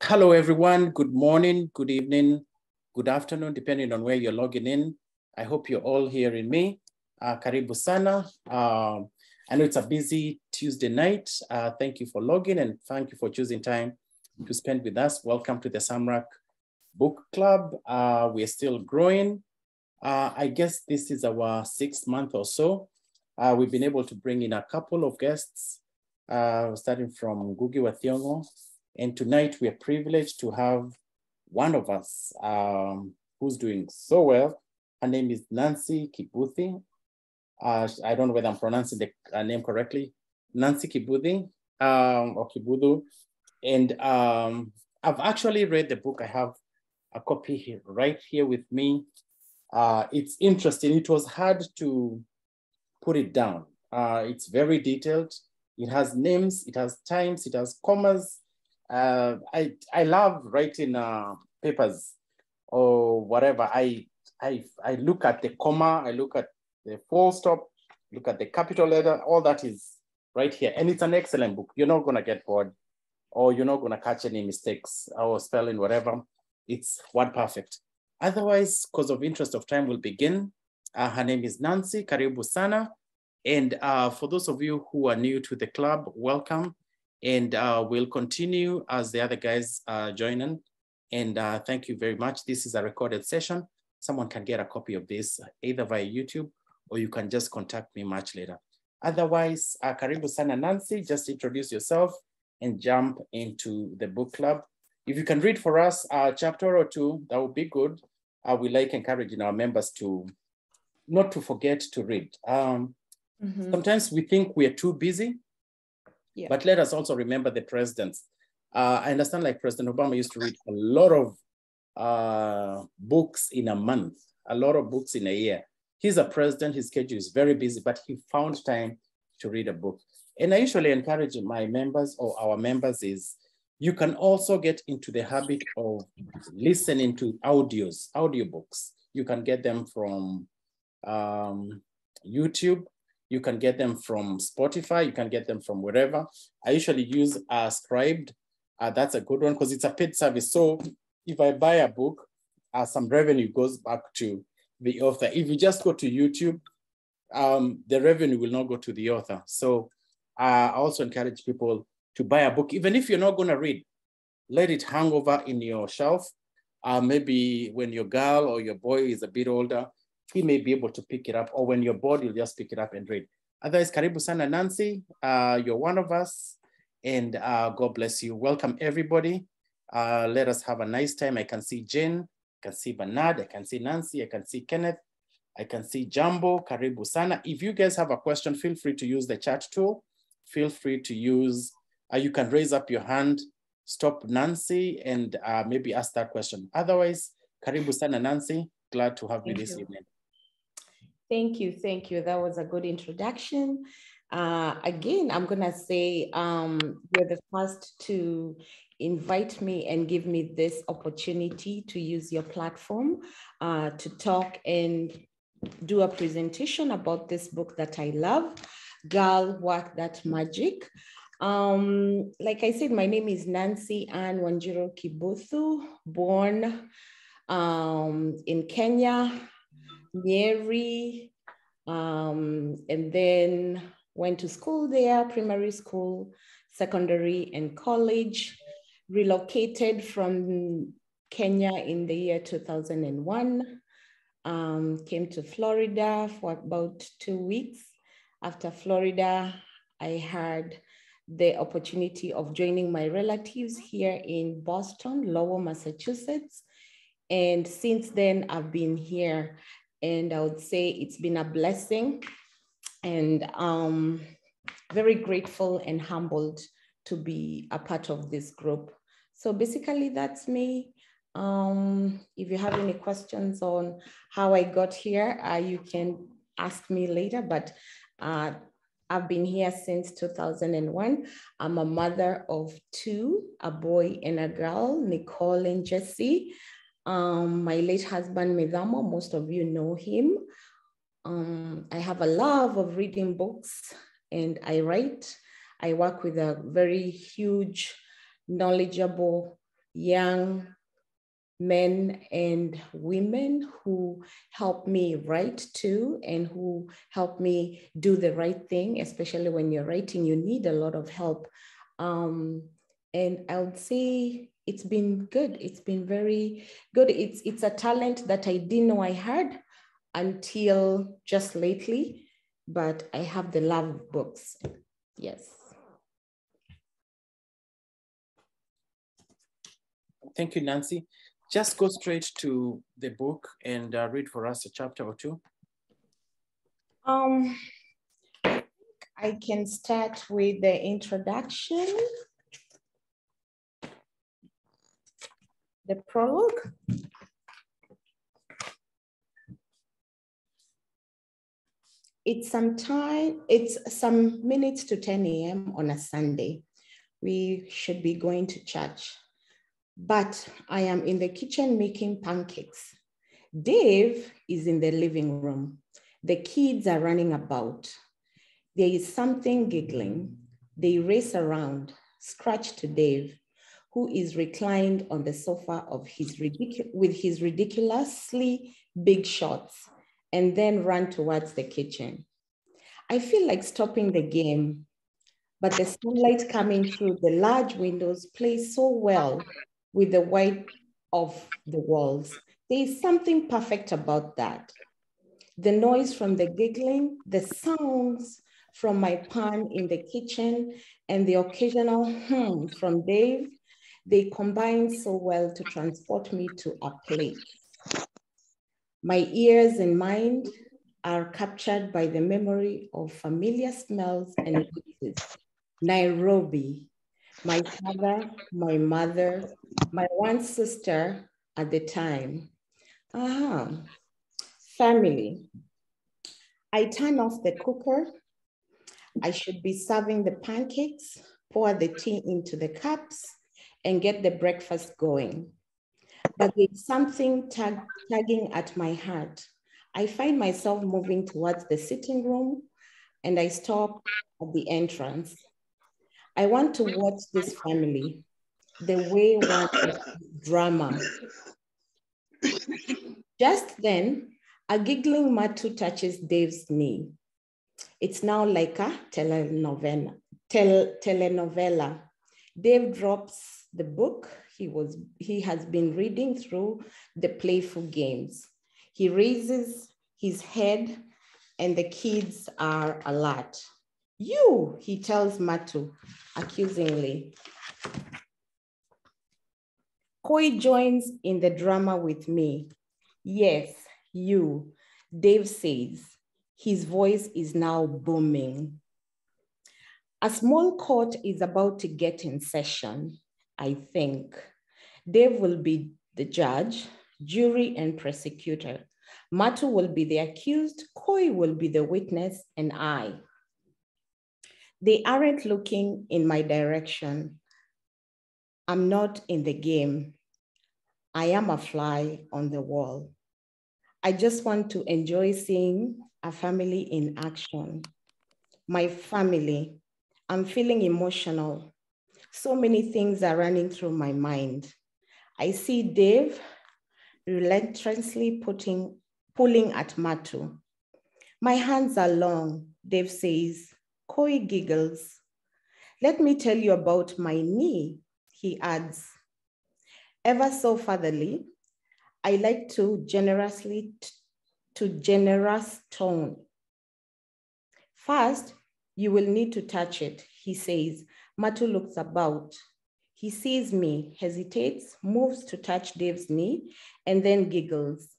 Hello, everyone. Good morning, good evening, good afternoon, depending on where you're logging in. I hope you're all hearing me. Karibu sana. I know it's a busy Tuesday night. Thank you for logging and thank you for choosing time to spend with us. Welcome to the SAMRACK Book Club. We're still growing. I guess this is our 6th month or so. We've been able to bring in a couple of guests, starting from Ngugi wa Thiong'o. And tonight we are privileged to have one of us who's doing so well. Her name is Nancy Kibuthu. I don't know whether I'm pronouncing the name correctly. Nancy Kibuthu or Kibuthu. And I've actually read the book. I have a copy here, right here with me. It's interesting. It was hard to put it down. It's very detailed. It has names, it has times, it has commas. I love writing papers or whatever. I look at the comma, I look at the full stop, look at the capital letter, all that is right here. And it's an excellent book. You're not gonna get bored or you're not gonna catch any mistakes or spelling, whatever. It's word perfect. Otherwise, because of interest of time, we'll begin. Her name is Nancy, Karibu sana. And for those of you who are new to the club, welcome. And we'll continue as the other guys join in. And thank you very much. This is a recorded session. Someone can get a copy of this either via YouTube or you can just contact me much later. Otherwise, Karibu sana Nancy, just introduce yourself and jump into the book club. If you can read for us a chapter or two, that would be good. We like encouraging our members to not to forget to read. Sometimes we think we are too busy. Yeah. But let us also remember the presidents. I understand like President Obama used to read a lot of books in a month, a lot of books in a year. He's a president, his schedule is very busy, but he found time to read a book. And I usually encourage my members or our members is, you can also get into the habit of listening to audiobooks. You can get them from YouTube. You can get them from Spotify. You can get them from wherever. I usually use Scribed. That's a good one because it's a paid service. So if I buy a book, some revenue goes back to the author. If you just go to YouTube, the revenue will not go to the author. So I also encourage people to buy a book. Even if you're not gonna read, let it hang over in your shelf. Maybe when your girl or your boy is a bit older, he may be able to pick it up, or when you're bored, you'll just pick it up and read. Otherwise, Karibu sana Nancy, you're one of us, and God bless you. Welcome everybody. Let us have a nice time. I can see Jen, I can see Bernard, I can see Nancy, I can see Kenneth, I can see Jambo, Karibu sana. If you guys have a question, feel free to use the chat tool. Feel free to use, you can raise up your hand, stop Nancy, and maybe ask that question. Otherwise, Karibu sana Nancy, glad to have you this evening. Thank you, thank you. That was a good introduction. Again, I'm gonna say you're the first to invite me and give me this opportunity to use your platform to talk and do a presentation about this book that I love, Girl Work That Magic. Like I said, my name is Nancy Ann Wanjiru Kibuthu, born in Kenya, Nyeri, and then went to school there, primary school, secondary, and college. Relocated from Kenya in the year 2001. Came to Florida for about 2 weeks. After Florida, I had the opportunity of joining my relatives here in Boston, Lowell, Massachusetts. And since then, I've been here. And I would say it's been a blessing and very grateful and humbled to be a part of this group. So basically that's me. If you have any questions on how I got here, you can ask me later, but I've been here since 2001. I'm a mother of 2, a boy and a girl, Nicole and Jesse. My late husband, Medamo, most of you know him. I have a love of reading books and I write. I work with a very huge, knowledgeable young men and women who help me write too, and who help me do the right thing, especially when you're writing, you need a lot of help. And I would say it's been good. It's been very good. It's a talent that I didn't know I had until just lately, but I have the love of books. Yes. Thank you, Nancy. Just go straight to the book and read for us a chapter or two. I can start with the introduction, the prologue. It's some minutes to 10 a.m. on a Sunday. We should be going to church, but I am in the kitchen making pancakes. Dave is in the living room. The kids are running about. There is something giggling. They race around, scratch to Dave, who is reclined on the sofa with his ridiculously big shorts, and then run towards the kitchen. I feel like stopping the game, but the sunlight coming through the large windows plays so well with the white of the walls. There is something perfect about that. The noise from the giggling, the sounds from my pan in the kitchen, and the occasional from Dave, they combine so well to transport me to a place. My ears and mind are captured by the memory of familiar smells and voices. Nairobi, my father, my mother, my one sister at the time. Family. I turn off the cooker. I should be serving the pancakes, pour the tea into the cups, and get the breakfast going. But there's something tugging at my heart. I find myself moving towards the sitting room, and I stop at the entrance. I want to watch this family, the way one drama. Just then, a giggling Matu touches Dave's knee. It's now like a telenovela. Dave drops the book he has been reading through the playful games. He raises his head and the kids are alert. You, he tells Matu accusingly. Koi joins in the drama with me. Yes, you, Dave says. His voice is now booming. A small court is about to get in session, I think. Dave will be the judge, jury, and prosecutor. Matu will be the accused, Koi will be the witness, and I. They aren't looking in my direction. I'm not in the game. I am a fly on the wall. I just want to enjoy seeing a family in action. My family. I'm feeling emotional. So many things are running through my mind. I see Dave relentlessly pulling at Matu. My hands are long, Dave says. Koi giggles. Let me tell you about my knee, he adds. Ever so fatherly, I like to generous tone. First, you will need to touch it, he says. Matu looks about. He sees me, hesitates, moves to touch Dave's knee, and then giggles.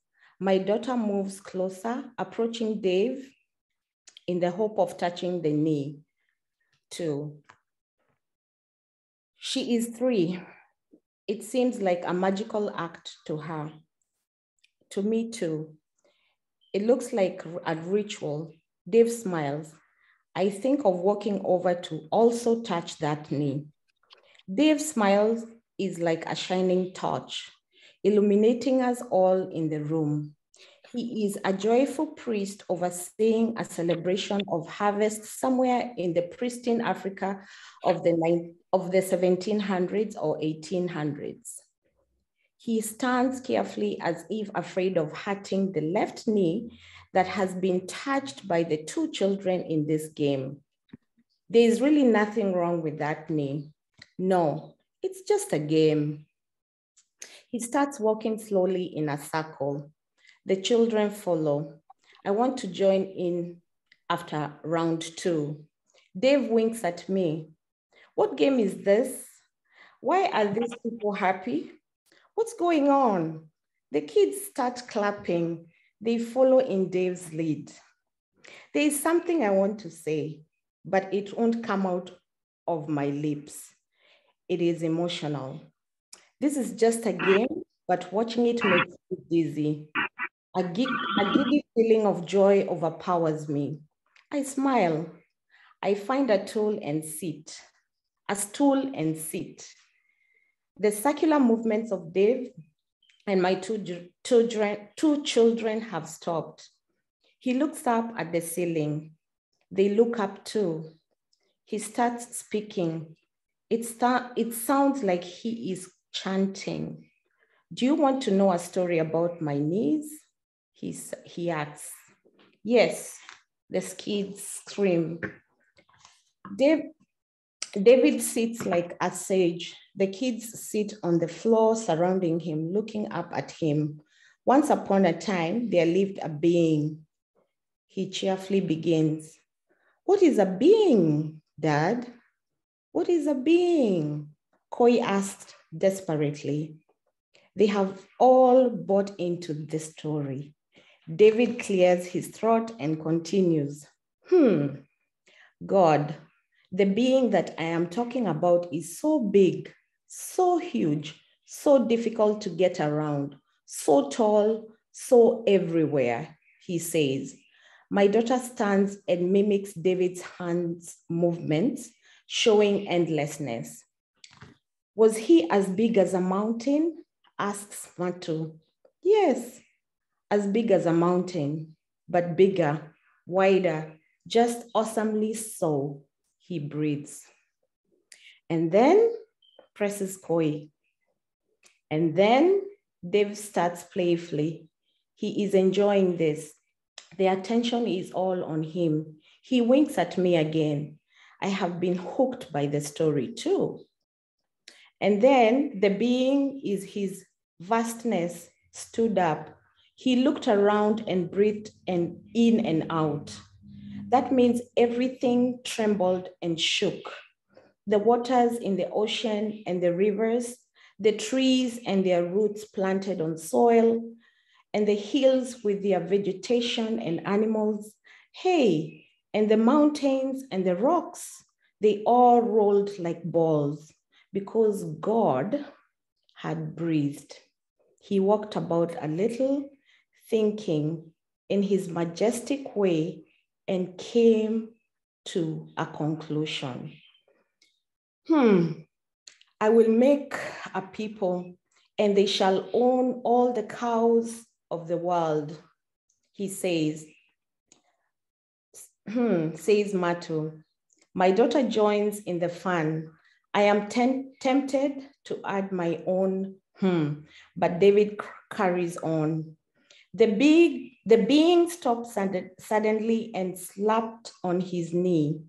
My daughter moves closer, approaching Dave in the hope of touching the knee too. She is 3. It seems like a magical act to her. To me too. It looks like a ritual. Dave smiles. I think of walking over to also touch that knee. Dave's smile is like a shining torch, illuminating us all in the room. He is a joyful priest overseeing a celebration of harvest somewhere in the pristine Africa of the 1700s or 1800s. He stands carefully as if afraid of hurting the left knee that has been touched by the two children in this game. There is really nothing wrong with that knee. No, it's just a game. He starts walking slowly in a circle. The children follow. I want to join in after round 2. Dave winks at me. What game is this? Why are these people happy? What's going on? The kids start clapping. They follow in Dave's lead. There is something I want to say, but it won't come out of my lips. It is emotional. This is just a game, but watching it makes me dizzy. A giddy feeling of joy overpowers me. I smile. I find a stool and sit. The circular movements of Dave and my two children have stopped. He looks up at the ceiling. They look up too. He starts speaking. It sounds like he is chanting. Do you want to know a story about my knees? He asks. Yes, the kids scream. David sits like a sage. The kids sit on the floor surrounding him, looking up at him. Once upon a time, there lived a being. He cheerfully begins. What is a being, Dad? What is a being? Koi asked desperately. They have all bought into the story. David clears his throat and continues. God, the being that I am talking about is so big, so huge, so difficult to get around, so tall, so everywhere, he says. My daughter stands and mimics David's hands movements, showing endlessness. Was he as big as a mountain? Asks Matu. Yes, as big as a mountain, but bigger, wider, just awesomely so, he breathes. And then presses Koi. And then Dave starts playfully. He is enjoying this. The attention is all on him. He winks at me again. I have been hooked by the story too. And then the being is his vastness stood up. He looked around and breathed in and out. That means everything trembled and shook. The waters in the ocean and the rivers, the trees and their roots planted on soil, and the hills with their vegetation and animals. Hey, and the mountains and the rocks, they all rolled like balls because God had breathed. He walked about a little, thinking in his majestic way, and came to a conclusion. I will make a people, and they shall own all the cows of the world, he says. Says Matu. My daughter joins in the fun. I am tempted to add my own but David carries on. The being stopped suddenly and slapped on his knee.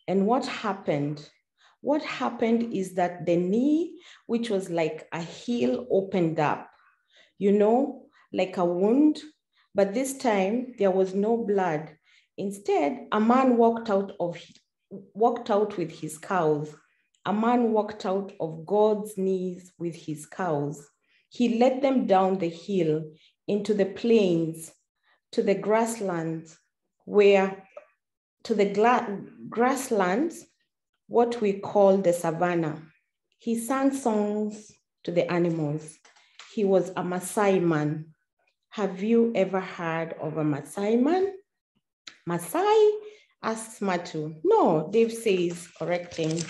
And what happened? What happened is that the knee, which was like a heel, opened up, like a wound, but this time there was no blood. Instead, a man walked out with his cows. A man walked out of God's knees with his cows. He led them down the hill into the plains, to the grasslands, what we call the savannah. He sang songs to the animals. He was a Maasai man. Have you ever heard of a Maasai man? Maasai? Asks Matu. No, Dave says, correcting.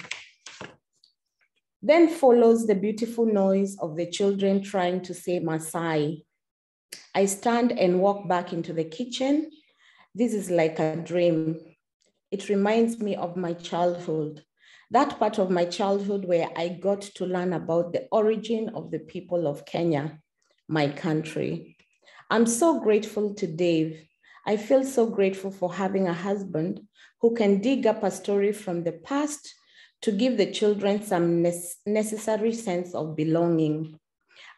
Then follows the beautiful noise of the children trying to say Maasai. I stand and walk back into the kitchen. This is like a dream. It reminds me of my childhood, that part of my childhood where I got to learn about the origin of the people of Kenya, my country. I'm so grateful to Dave. I feel so grateful for having a husband who can dig up a story from the past to give the children some necessary sense of belonging.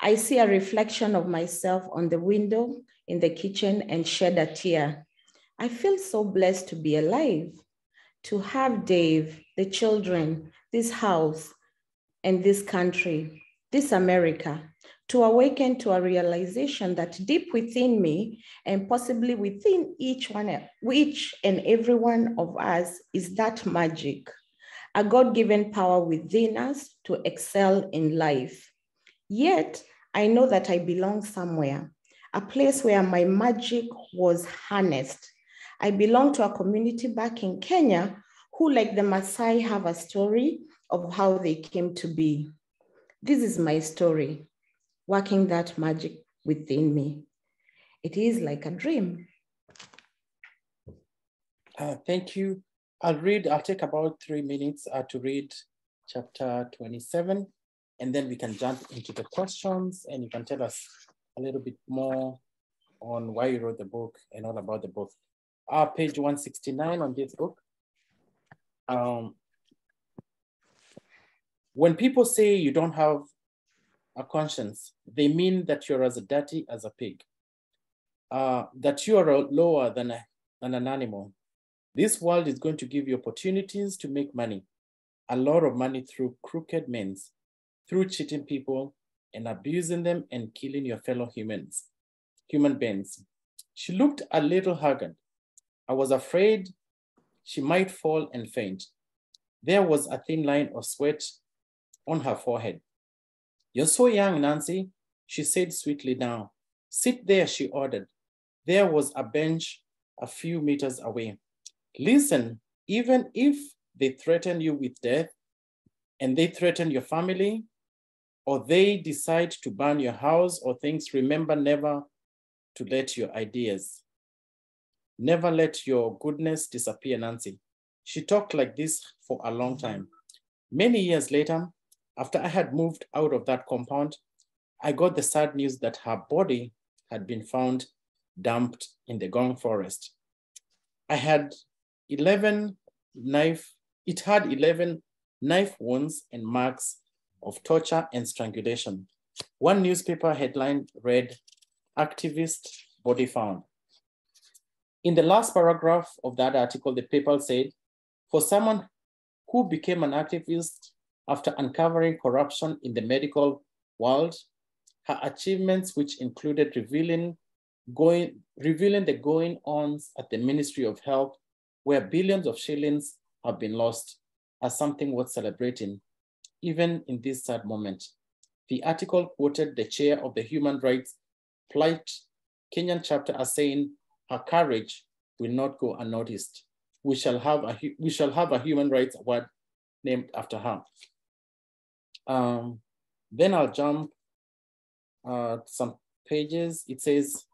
I see a reflection of myself on the window in the kitchen and shed a tear. I feel so blessed to be alive, to have Dave, the children, this house, and this country, this America, to awaken to a realization that deep within me and possibly within each and every one of us is that magic, a God-given power within us to excel in life. Yet, I know that I belong somewhere, a place where my magic was harnessed. I belong to a community back in Kenya who, like the Maasai, have a story of how they came to be. This is my story, working that magic within me. It is like a dream. Thank you. I'll take about 3 minutes to read chapter 27, and then we can jump into the questions and you can tell us a little bit more on why you wrote the book and all about the book. Page 169 on this book. When people say you don't have a conscience, they mean that you're as dirty as a pig, that you are lower than an animal. This world is going to give you opportunities to make money, a lot of money through crooked means, through cheating people and abusing them and killing your fellow human beings. She looked a little haggard. I was afraid she might fall and faint. There was a thin line of sweat on her forehead. You're so young, Nancy, she said sweetly now. Sit there, she ordered. There was a bench a few meters away. Listen, even if they threaten you with death and they threaten your family, or they decide to burn your house or things, remember never to let your ideas, never let your goodness disappear, Nancy. She talked like this for a long time. Many years later, after I had moved out of that compound, I got the sad news that her body had been found dumped in the gong forest. It had 11 knife wounds and marks of torture and strangulation. One newspaper headline read, "Activist body found." In the last paragraph of that article, the paper said, for someone who became an activist after uncovering corruption in the medical world, her achievements, which included revealing the going-ons at the Ministry of Health, where billions of shillings have been lost, are something worth celebrating, even in this sad moment. The article quoted the chair of the Human Rights Plight Kenyan chapter as saying, her courage will not go unnoticed. We shall have a human rights award named after her. Then I'll jump some pages. It says,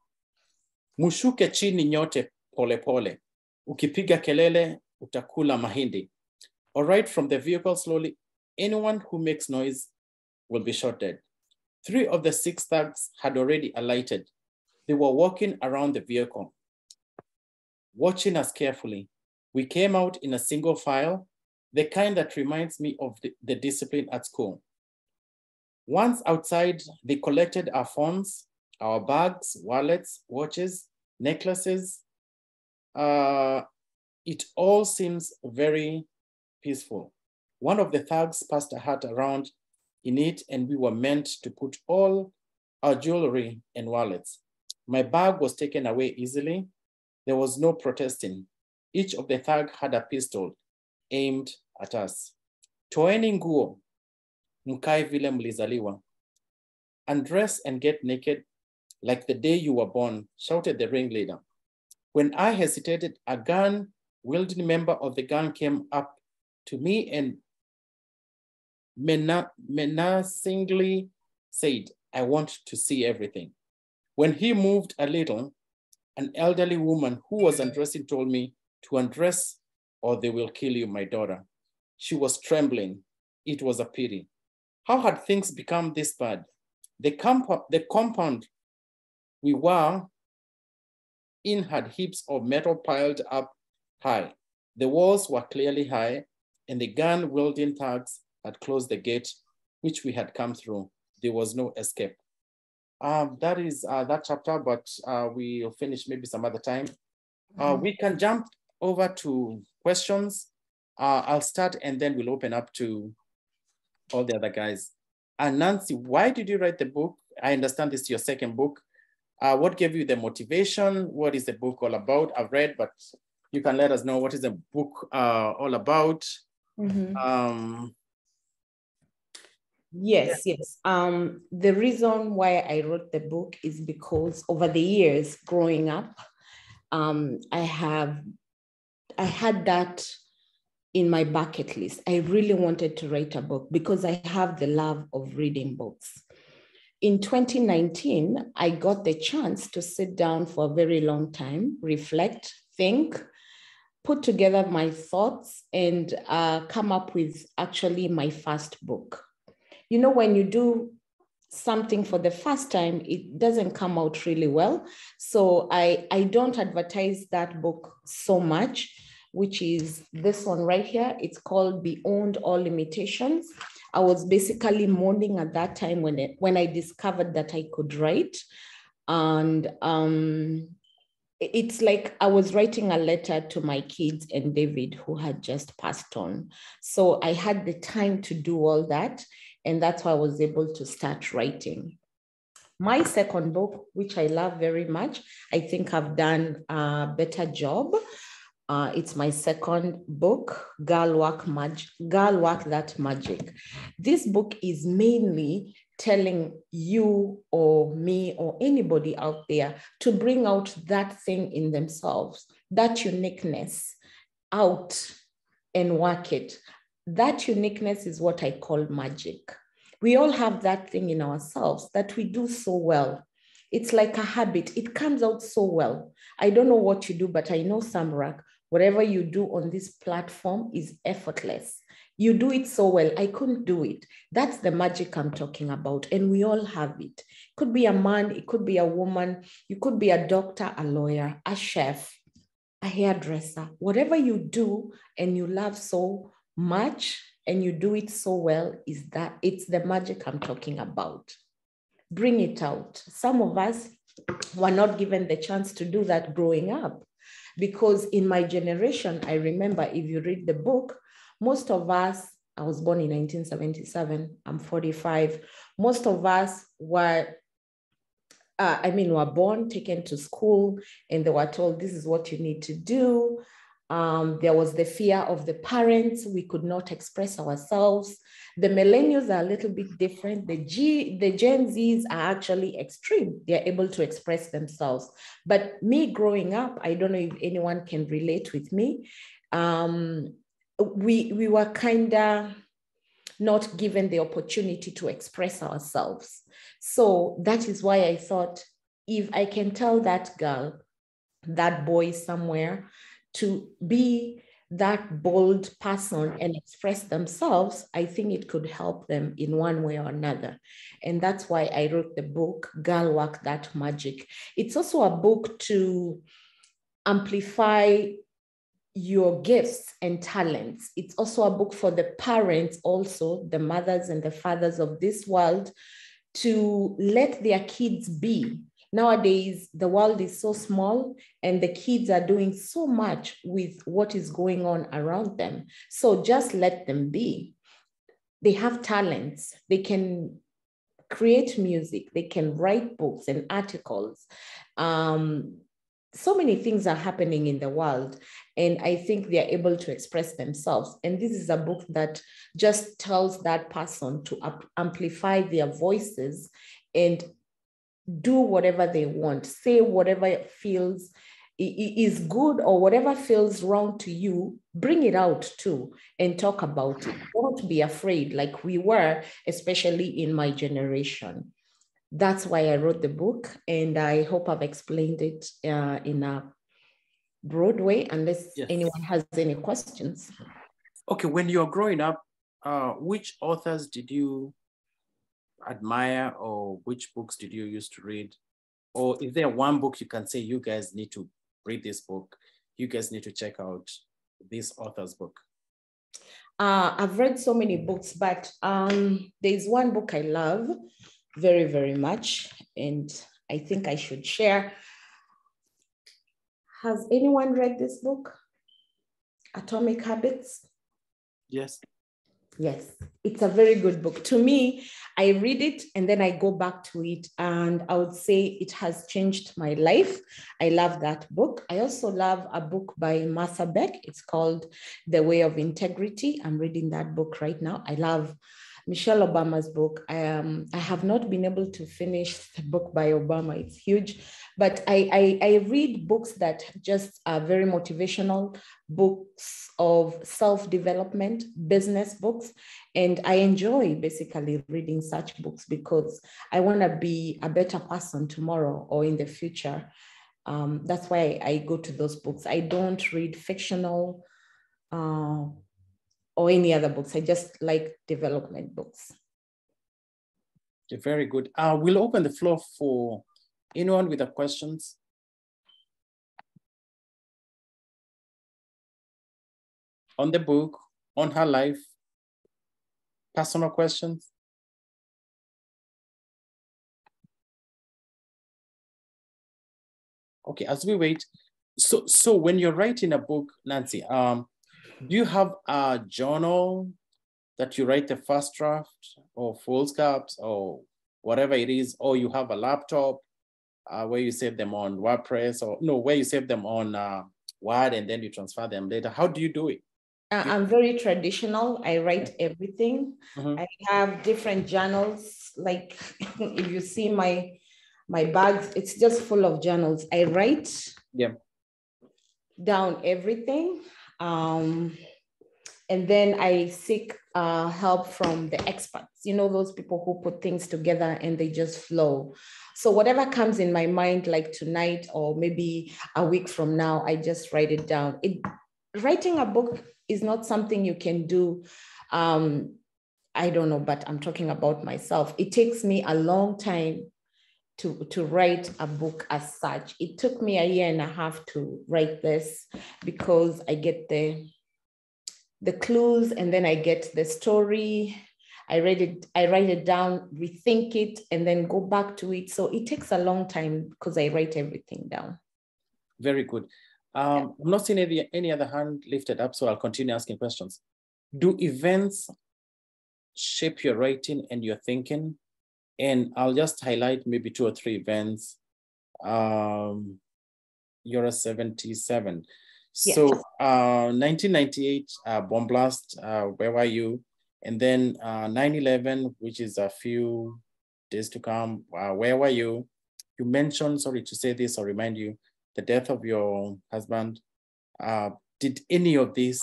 mushuke chini nyote pole pole. Ukipiga kelele, utakula mahindi. All right, from the vehicle slowly, anyone who makes noise will be shot dead. 3 of the 6 thugs had already alighted. They were walking around the vehicle, watching us carefully. We came out in a single file, the kind that reminds me of the discipline at school. Once outside, they collected our phones, our bags, wallets, watches, necklaces. It all seems very peaceful. One of the thugs passed a hat around in it, and we were meant to put all our jewelry and wallets. My bag was taken away easily. There was no protesting. Each of the thugs had a pistol aimed at us. Toeni nguo, mkae vile mlizaliwa. Undress and get naked like the day you were born, shouted the ringleader. When I hesitated, a gun-wielding member of the gang came up to me and menacingly said, I want to see everything. When he moved a little, an elderly woman who was undressing told me to undress or they will kill you, my daughter. She was trembling. It was a pity. How had things become this bad? The compound we were in had heaps of metal piled up high. The walls were clearly high, and the gun-wielding thugs had closed the gate, which we had come through. There was no escape. That is that chapter, but we'll finish maybe some other time. We can jump over to questions. I'll start and then we'll open up to all the other guys. And Nancy, why did you write the book? I understand this is your second book. What gave you the motivation? What is the book all about? I've read, but you can let us know what is the book all about. Yes. The reason why I wrote the book is because over the years growing up, I had that in my bucket list. I really wanted to write a book because I have the love of reading books. In 2019, I got the chance to sit down for a very long time, reflect, think, put together my thoughts, and come up with actually my first book. You know, when you do something for the first time, it doesn't come out really well. So I don't advertise that book so much, which is this one right here. It's called Beyond All Limitations. I was basically mourning at that time when I discovered that I could write. And it's like I was writing a letter to my kids and David, who had just passed on. So I had the time to do all that. And that's why I was able to start writing. My second book, which I love very much, I think I've done a better job. It's my second book, Girl Work That Magic. This book is mainly telling you or me or anybody out there to bring out that thing in themselves, that uniqueness out and work it. That uniqueness is what I call magic. We all have that thing in ourselves that we do so well. It's like a habit. It comes out so well. I don't know what you do, but I know, SAMRACK, whatever you do on this platform is effortless. You do it so well. I couldn't do it. That's the magic I'm talking about. And we all have it. It could be a man, it could be a woman, you could be a doctor, a lawyer, a chef, a hairdresser. Whatever you do and you love so much and you do it so well, is that it's the magic I'm talking about. Bring it out. Some of us were not given the chance to do that growing up, because in my generation, I remember, if you read the book, most of us, I was born in 1977, I'm 45. Most of us were born, taken to school, and they were told, this is what you need to do. There was the fear of the parents. We could not express ourselves. The millennials are a little bit different. The Gen Zs are actually extreme. They're able to express themselves. But me growing up, I don't know if anyone can relate with me. We were kind of not given the opportunity to express ourselves. So that is why I thought, if I can tell that girl, that boy somewhere, to be that bold person and express themselves, I think it could help them in one way or another. And that's why I wrote the book, Girl Work That Magic. It's also a book to amplify your gifts and talents. It's also a book for the parents, also the mothers and the fathers of this world, to let their kids be. Nowadays, the world is so small and the kids are doing so much with what is going on around them. So just let them be. They have talents. They can create music. They can write books and articles. So many things are happening in the world, and I think they're able to express themselves. And this is a book that just tells that person to amplify their voices and do whatever they want, say whatever feels is good or whatever feels wrong to you, bring it out too and talk about it. Don't be afraid like we were, especially in my generation. that's why I wrote the book, and I hope I've explained it in a broad way, unless anyone has any questions. Okay, when you're growing up, which authors did you admire, or which books did you used to read? Or is there one book you can say, you guys need to read this book, you guys need to check out this author's book? I've read so many books, but there's one book I love very, very much, and I think I should share. Has anyone read this book, Atomic Habits? Yes. Yes, it's a very good book. To me, I read it and then I go back to it, and I would say it has changed my life. I love that book. I also love a book by Martha Beck. It's called The Way of Integrity. I'm reading that book right now. I love Michelle Obama's book. I have not been able to finish the book by Obama. It's huge, but I read books that just are very motivational, books of self-development, business books. And I enjoy basically reading such books because I want to be a better person tomorrow or in the future. That's why I go to those books. I don't read fictional or any other books. I just like development books. Very good. We'll open the floor for anyone with the questions. On the book, on her life, personal questions. Okay, as we wait, so when you're writing a book, Nancy, do you have a journal that you write the first draft or foolscaps or whatever it is, or you have a laptop where you save them on WordPress, or no, where you save them on Word and then you transfer them later? How do you do it? I'm very traditional. I write everything. I have different journals. Like if you see my bags, it's just full of journals. I write down everything. And then I seek help from the experts, you know, those people who put things together and they just flow. So whatever comes in my mind, like tonight or maybe a week from now, I just write it down. Writing a book is not something you can do. I don't know, but I'm talking about myself. It takes me a long time to write a book as such. It took me 1.5 years to write this because I get the clues and then I get the story. I write it down, rethink it, and then go back to it. So it takes a long time because I write everything down. Very good. I'm not seeing any other hand lifted up, so I'll continue asking questions. Do events shape your writing and your thinking? And I'll just highlight maybe 2 or 3 events. You're a 77. Yes. So 1998 bomb blast, where were you? And then 9/11, which is a few days to come, where were you? You mentioned, sorry to say this or remind you, the death of your husband. Did any of this,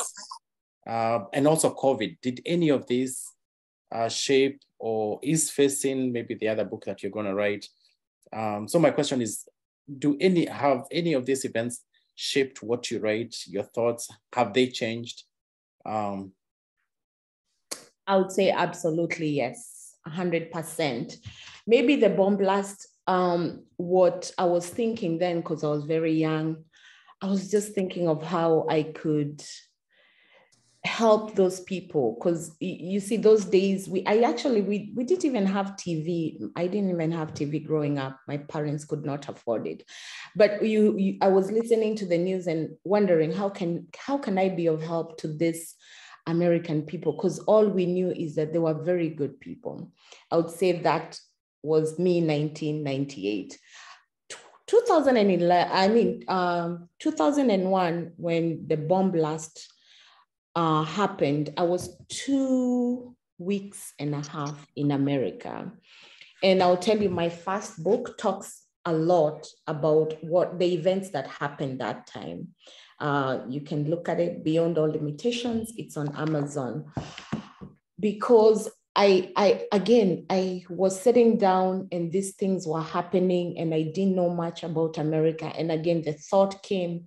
and also COVID, did any of this shape or is facing maybe the other book that you're going to write? So my question is, have any of these events shaped what you write, your thoughts? Have they changed? I would say absolutely yes, 100%. Maybe the bomb blast, what I was thinking then, because I was very young, I was just thinking of how I could help those people. Because you see, those days, we didn't even have TV. I didn't even have TV growing up. My parents could not afford it. But I was listening to the news and wondering, how can I be of help to this American people? Because all we knew is that they were very good people. I would say that was me, 1998. 2001, when the bomb blast happened, I was 2.5 weeks in America. And I'll tell you, my first book talks a lot about what the events that happened that time. You can look at it, Beyond All Limitations. It's on Amazon. Because I was sitting down and these things were happening and I didn't know much about America. And again, the thought came,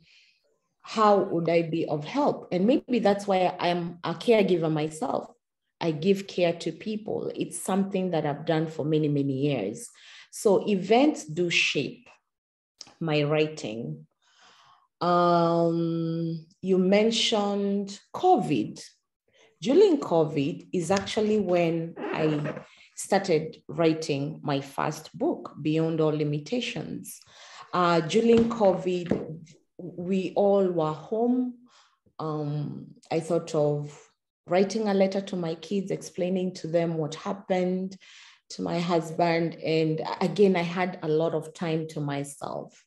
how would I be of help? And maybe that's why I'm a caregiver myself. I give care to people. It's something that I've done for many, many years. So events do shape my writing. You mentioned COVID. During COVID is actually when I started writing my first book, Beyond All Limitations. During COVID, we all were home. I thought of writing a letter to my kids, explaining to them what happened, to my husband. And again, I had a lot of time to myself.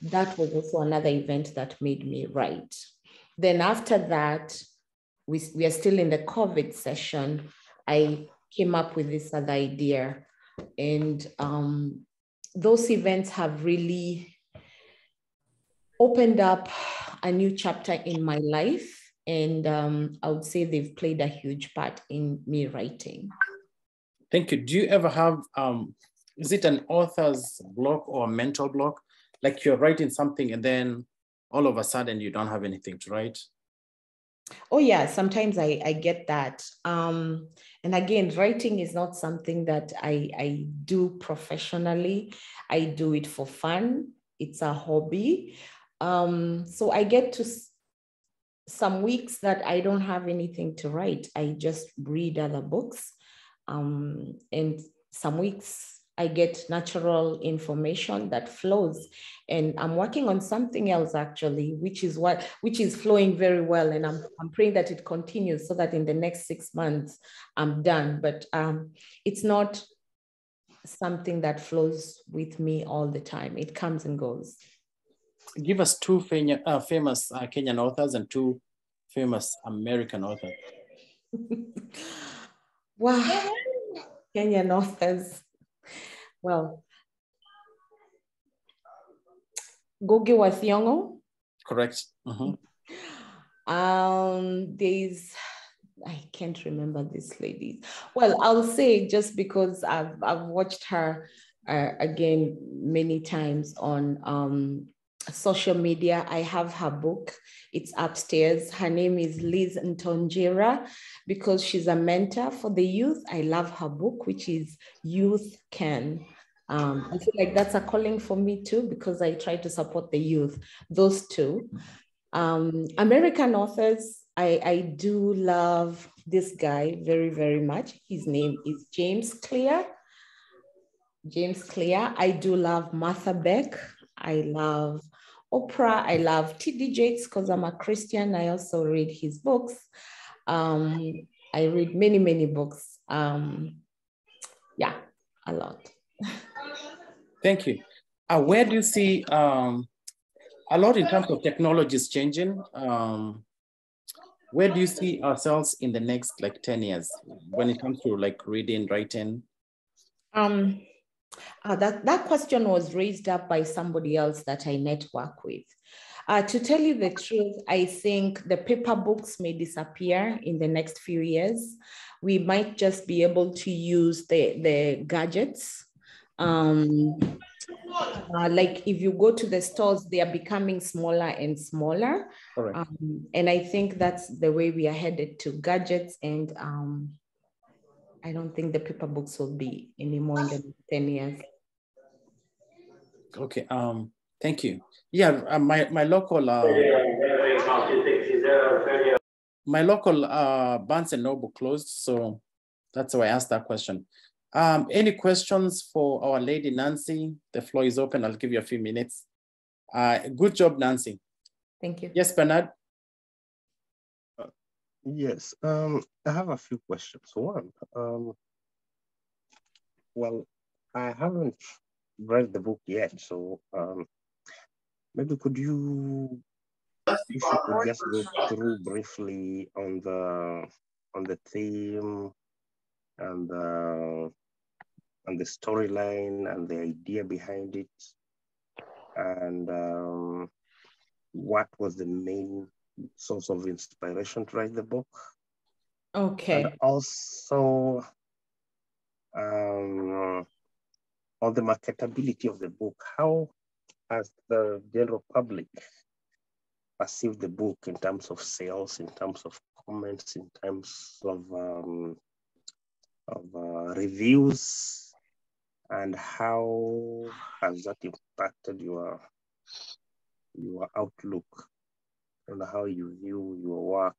That was also another event that made me write. Then after that, we are still in the COVID session. I came up with this other idea. And those events have really opened up a new chapter in my life. And I would say they've played a huge part in me writing. Thank you. Do you ever have, is it an author's block or a mental block? Like you're writing something and then all of a sudden you don't have anything to write? Oh yeah, sometimes I get that. And again, writing is not something that I do professionally. I do it for fun. It's a hobby. So I get to some weeks that I don't have anything to write. I just read other books. And some weeks I get natural information that flows. And I'm working on something else actually, which is flowing very well. And I'm praying that it continues so that in the next 6 months I'm done. But it's not something that flows with me all the time. It comes and goes. Give us two famous Kenyan authors and two famous American authors. Wow, Kenyan authors. Well, Ngugi wa Thiong'o. Correct. There's, I can't remember this lady. Well, I'll say just because I've watched her again many times on social media. I have her book. It's upstairs. Her name is Liz Ntonjera because she's a mentor for the youth. I love her book, which is Youth Can. I feel like that's a calling for me too, because I try to support the youth. Those two. American authors, I do love this guy very, very much. His name is James Clear. James Clear. I do love Martha Beck. I love Oprah. I love T.D. Jakes because I'm a Christian. I also read his books. I read many, many books. Yeah, a lot. Thank you. Where do you see a lot in terms of technology is changing? Where do you see ourselves in the next like 10 years when it comes to like reading, writing? That question was raised up by somebody else that I network with. To tell you the truth, I think the paper books may disappear in the next few years. We might just be able to use the gadgets. Like if you go to the stores, they are becoming smaller and smaller. And I think that's the way we are headed to gadgets. And I don't think the paper books will be anymore in the 10 years. Okay, thank you. Yeah, my local Barnes and Noble closed, so that's why I asked that question. Any questions for our lady Nancy? The floor is open. I'll give you a few minutes. Good job, Nancy. Thank you. Yes, Bernard. Yes, I have a few questions. One, well, I haven't read the book yet, so maybe if you could just go through briefly on the theme and the storyline and the idea behind it, and what was the main source of inspiration to write the book. Okay. And also on the marketability of the book. How has the general public perceived the book in terms of sales, in terms of comments, in terms of reviews, and how has that impacted your outlook on how you view your work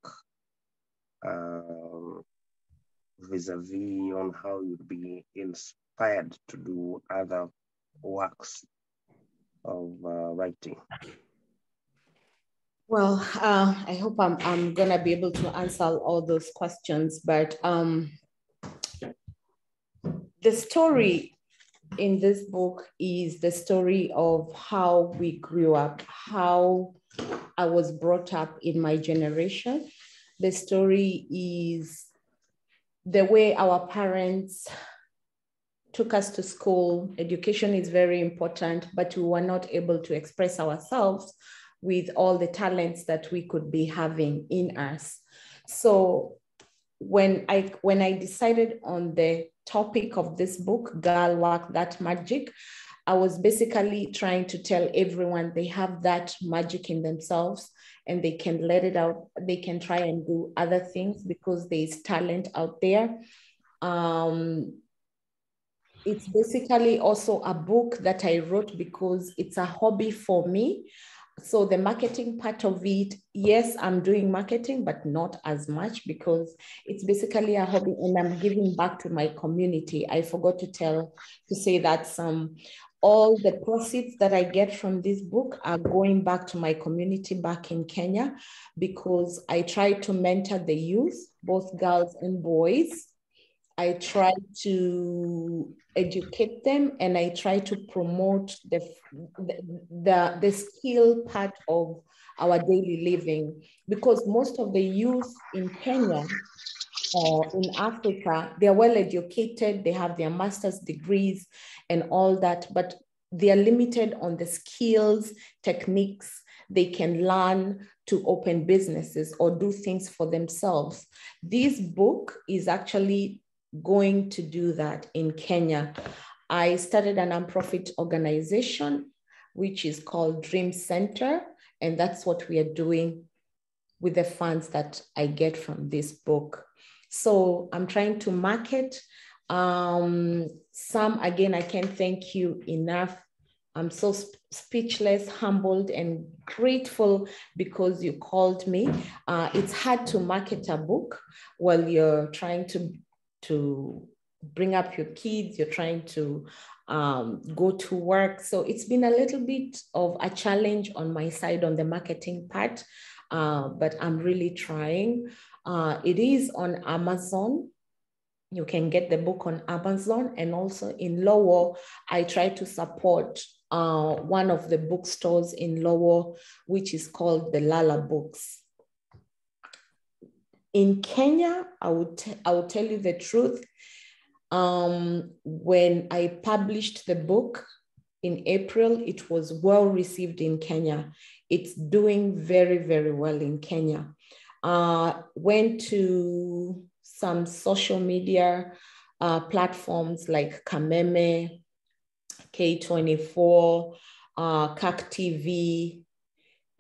vis-a-vis on how you'd be inspired to do other works of writing? Well, I hope I'm gonna be able to answer all those questions, but the story in this book is the story of how we grew up, how I was brought up in my generation. The story is the way our parents took us to school. Education is very important, but we were not able to express ourselves with all the talents that we could be having in us. So when I decided on the topic of this book, Girl Work That Magic, I was basically trying to tell everyone they have that magic in themselves and they can let it out. They can try and do other things because there's talent out there. It's basically also a book that I wrote because it's a hobby for me. So the marketing part of it, yes, I'm doing marketing, but not as much because it's basically a hobby and I'm giving back to my community. I forgot to say that all the proceeds that I get from this book are going back to my community back in Kenya because I try to mentor the youth, both girls and boys. I try to educate them and I try to promote the skill part of our daily living because most of the youth in Kenya or in Africa, they're well educated, they have their master's degrees and all that, but they are limited on the skills, techniques they can learn to open businesses or do things for themselves. This book is actually going to do that in Kenya. I started a nonprofit organization, which is called Dream Center, and that's what we are doing with the funds that I get from this book. So I'm trying to market. Sam, again, I can't thank you enough. I'm so speechless, humbled, and grateful because you called me. It's hard to market a book while you're trying to bring up your kids, you're trying to go to work. So it's been a little bit of a challenge on my side on the marketing part, but I'm really trying. It is on Amazon. You can get the book on Amazon, and also in Lowell, I try to support one of the bookstores in Lowell, which is called the Lala Books. In Kenya, I will tell you the truth. When I published the book in April, it was well received in Kenya. It's doing very, very well in Kenya. Went to some social media platforms like Kameme, K24, Kak TV,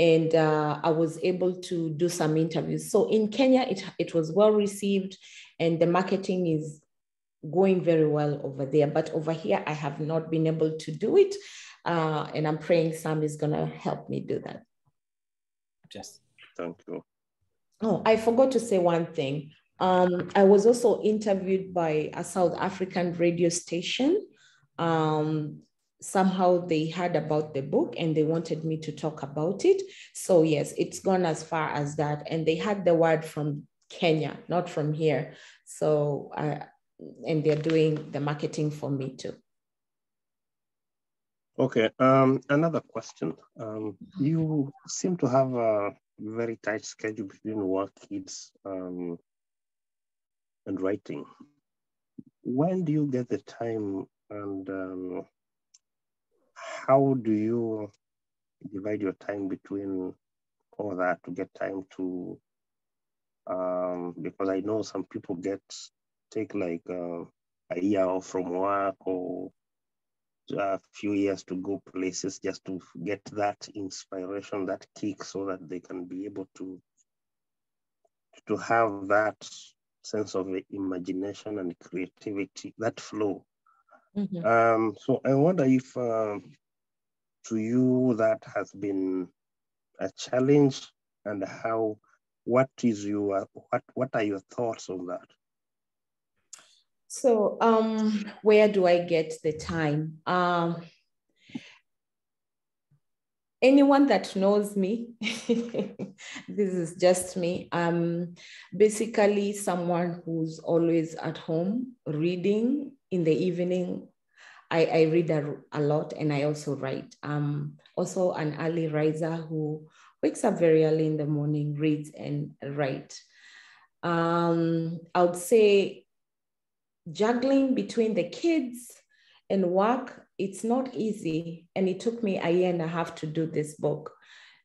and I was able to do some interviews. So in Kenya, it was well received and the marketing is going very well over there. But over here, I have not been able to do it. And I'm praying Sam is gonna help me do that. Yes. Thank you. Oh, I forgot to say one thing. I was also interviewed by a South African radio station. Somehow they heard about the book and they wanted me to talk about it. So yes, it's gone as far as that. And they had the word from Kenya, not from here. So, and they're doing the marketing for me too. Okay, another question. You seem to have a very tight schedule between work, kids, and writing. When do you get the time and how do you divide your time between all that to get time to, because I know some people take like a year off from work or a few years to go places just to get that inspiration, that kick, so that they can be able to have that sense of imagination and creativity, that flow. Mm-hmm. So I wonder if to you that has been a challenge, and what are your thoughts on that? So where do I get the time? Anyone that knows me, this is just me. I'm basically someone who's always at home reading in the evening. I read a lot, and I also write. Also an early riser who wakes up very early in the morning, reads and write. I would say juggling between the kids and work, it's not easy. And it took me a year and a half to do this book.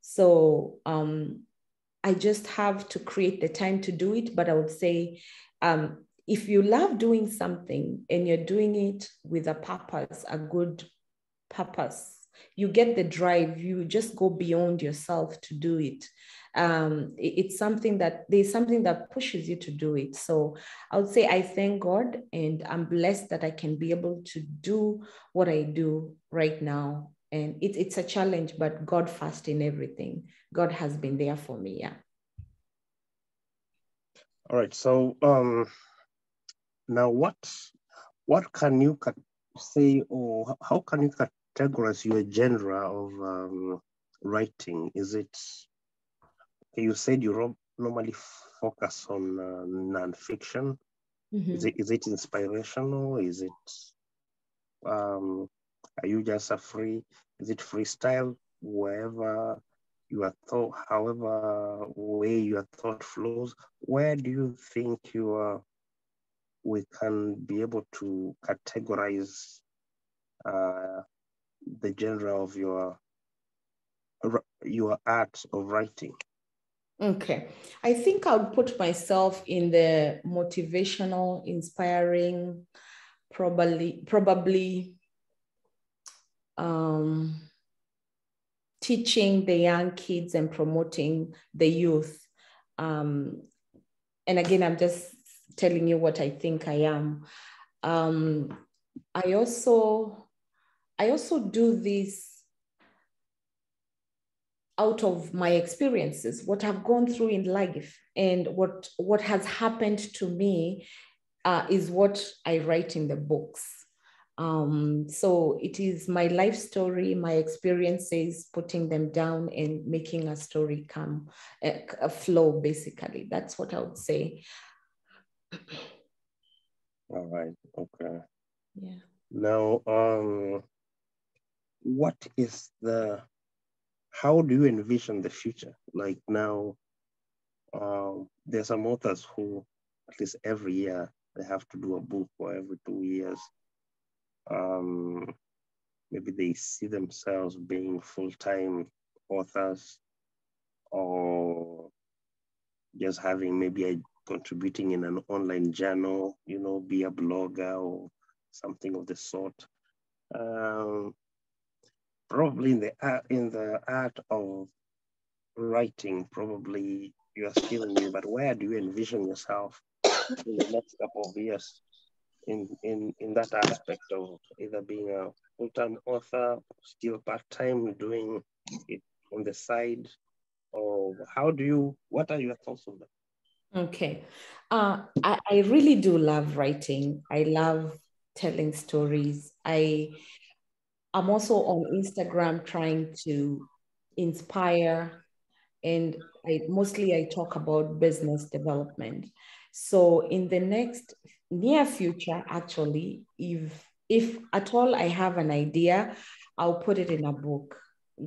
So I just have to create the time to do it. But I would say, if you love doing something and you're doing it with a purpose, a good purpose, you get the drive, you just go beyond yourself to do it. It's something that there's something that pushes you to do it. So I would say I thank God, and I'm blessed that I can be able to do what I do right now. And it's a challenge, but God first in everything. God has been there for me. Yeah. All right. So now what can you say, or how can you categorize your genre of writing? Is it, you said you normally focus on nonfiction? Mm-hmm. Is it inspirational? Is it are you just is it freestyle, wherever your thought, however way your thought flows? Where do you think we can be able to categorize the genre of your art of writing? Okay. I think I would put myself in the motivational, inspiring, probably teaching the young kids and promoting the youth. And again, I'm just telling you what I think I am. I also do this out of my experiences, what I've gone through in life, and what has happened to me is what I write in the books. So it is my life story, my experiences, putting them down and making a story come, a flow, basically. That's what I would say. All right, okay. Yeah. Now, how do you envision the future? Like now, there's some authors who, at least every year, they have to do a book, or every 2 years. Maybe they see themselves being full-time authors, or just having maybe contributing in an online journal, be a blogger or something of the sort. Probably in the art of writing, probably you are still new, but where do you envision yourself in the next couple of years in that aspect of either being a full-time author, still part-time, doing it on the side, or what are your thoughts on that? Okay. I really do love writing. I love telling stories. I'm also on Instagram trying to inspire, and I talk about business development. So in the next near future, actually, if at all I have an idea, I'll put it in a book.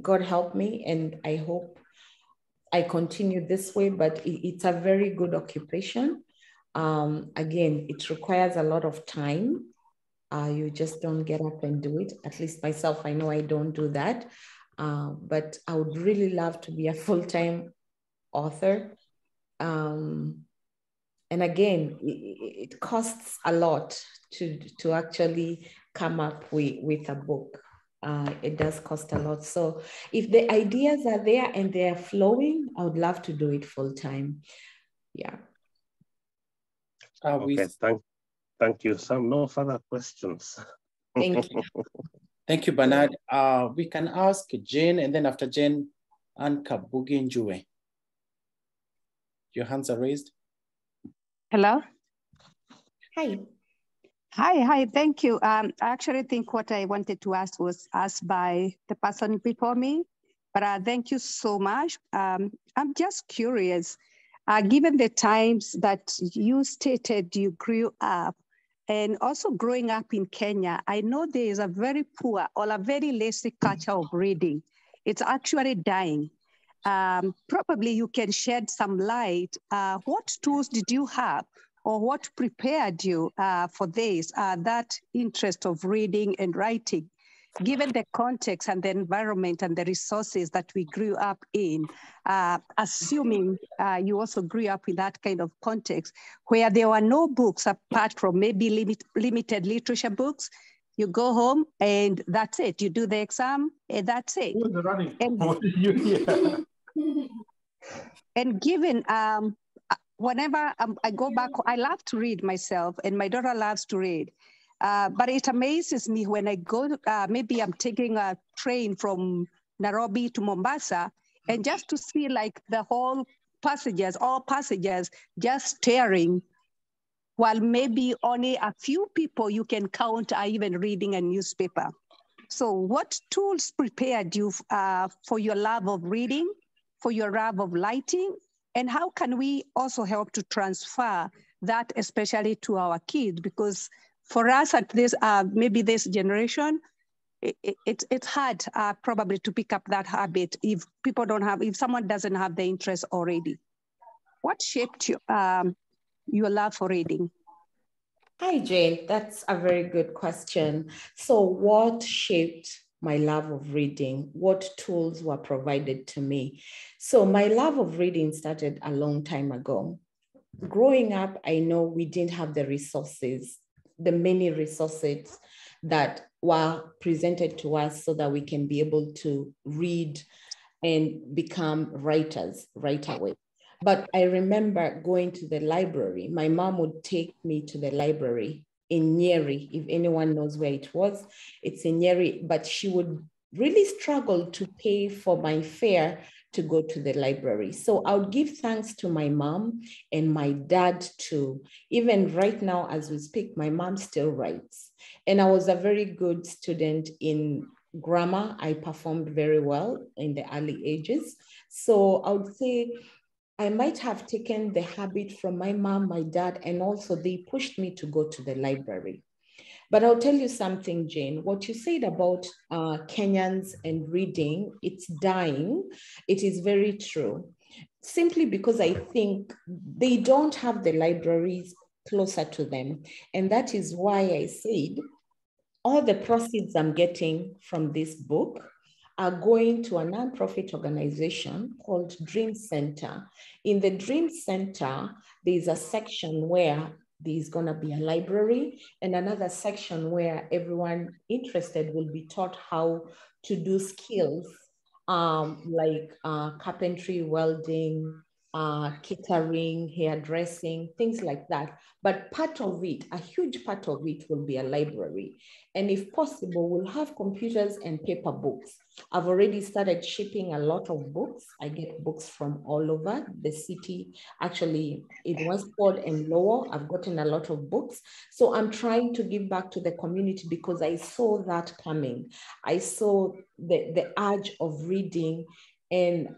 God help me, and I hope I continue this way, but it's a very good occupation. Again, it requires a lot of time. You just don't get up and do it. At least myself, I know I don't do that. But I would really love to be a full-time author. And And again, it costs a lot to actually come up with a book. It does cost a lot. So if the ideas are there and they're flowing, I would love to do it full time. Yeah. Okay, thank you. Some no further questions. Thank you. Thank you, Bernard. We can ask Jane, and then after Jane, Anne Kabugi Njue. Your hands are raised. Hello. Hi. Hi, thank you. I actually think what I wanted to ask was asked by the person before me, but thank you so much. I'm just curious, given the times that you stated you grew up, and also growing up in Kenya, I know there is a very poor or a very lazy culture of reading. It's actually dying. Probably you can shed some light. What tools did you have, or what prepared you for this, that interest of reading and writing, given the context and the environment and the resources that we grew up in, assuming you also grew up in that kind of context where there were no books apart from maybe limited literature books. You go home and that's it. You do the exam and that's it. And given, whenever I go back, I love to read myself and my daughter loves to read. But it amazes me when I go, maybe I'm taking a train from Nairobi to Mombasa, and just to see like the whole passages, all passages just staring, while maybe only a few people you can count are even reading a newspaper. So what tools prepared you for your love of reading, for your love of writing, and how can we also help to transfer that, especially to our kids? Because for us at this, maybe this generation, it's hard probably to pick up that habit if people don't have, if someone doesn't have the interest already. What shaped you, your love for reading? Hi, Jane. That's a very good question. So what shaped my love of reading? What tools were provided to me? So my love of reading started a long time ago. Growing up, I know we didn't have the resources, the many resources that were presented to us so that we can be able to read and become writers right away. But I remember going to the library. My mom would take me to the library in Nyeri, if anyone knows where it was. It's in Nyeri, but she would really struggle to pay for my fare to go to the library. So I would give thanks to my mom and my dad too. Even right now, as we speak, my mom still writes. And I was a very good student in grammar. I performed very well in the early ages. So I would say I might have taken the habit from my mom, my dad, and also they pushed me to go to the library. But I'll tell you something, Jane, what you said about Kenyans and reading, it's dying. It is very true. Simply because I think they don't have the libraries closer to them. And that is why I said all the proceeds I'm getting from this book are going to a nonprofit organization called Dream Center. In the Dream Center, there's a section where there's going to be a library and another section where everyone interested will be taught how to do skills like carpentry, welding, catering, hairdressing, things like that. But part of it, a huge part of it will be a library. And if possible, we'll have computers and paper books. I've already started shipping a lot of books. I get books from all over the city. Actually, in Westport and Lowell, I've gotten a lot of books. So I'm trying to give back to the community because I saw that coming. I saw the urge of reading and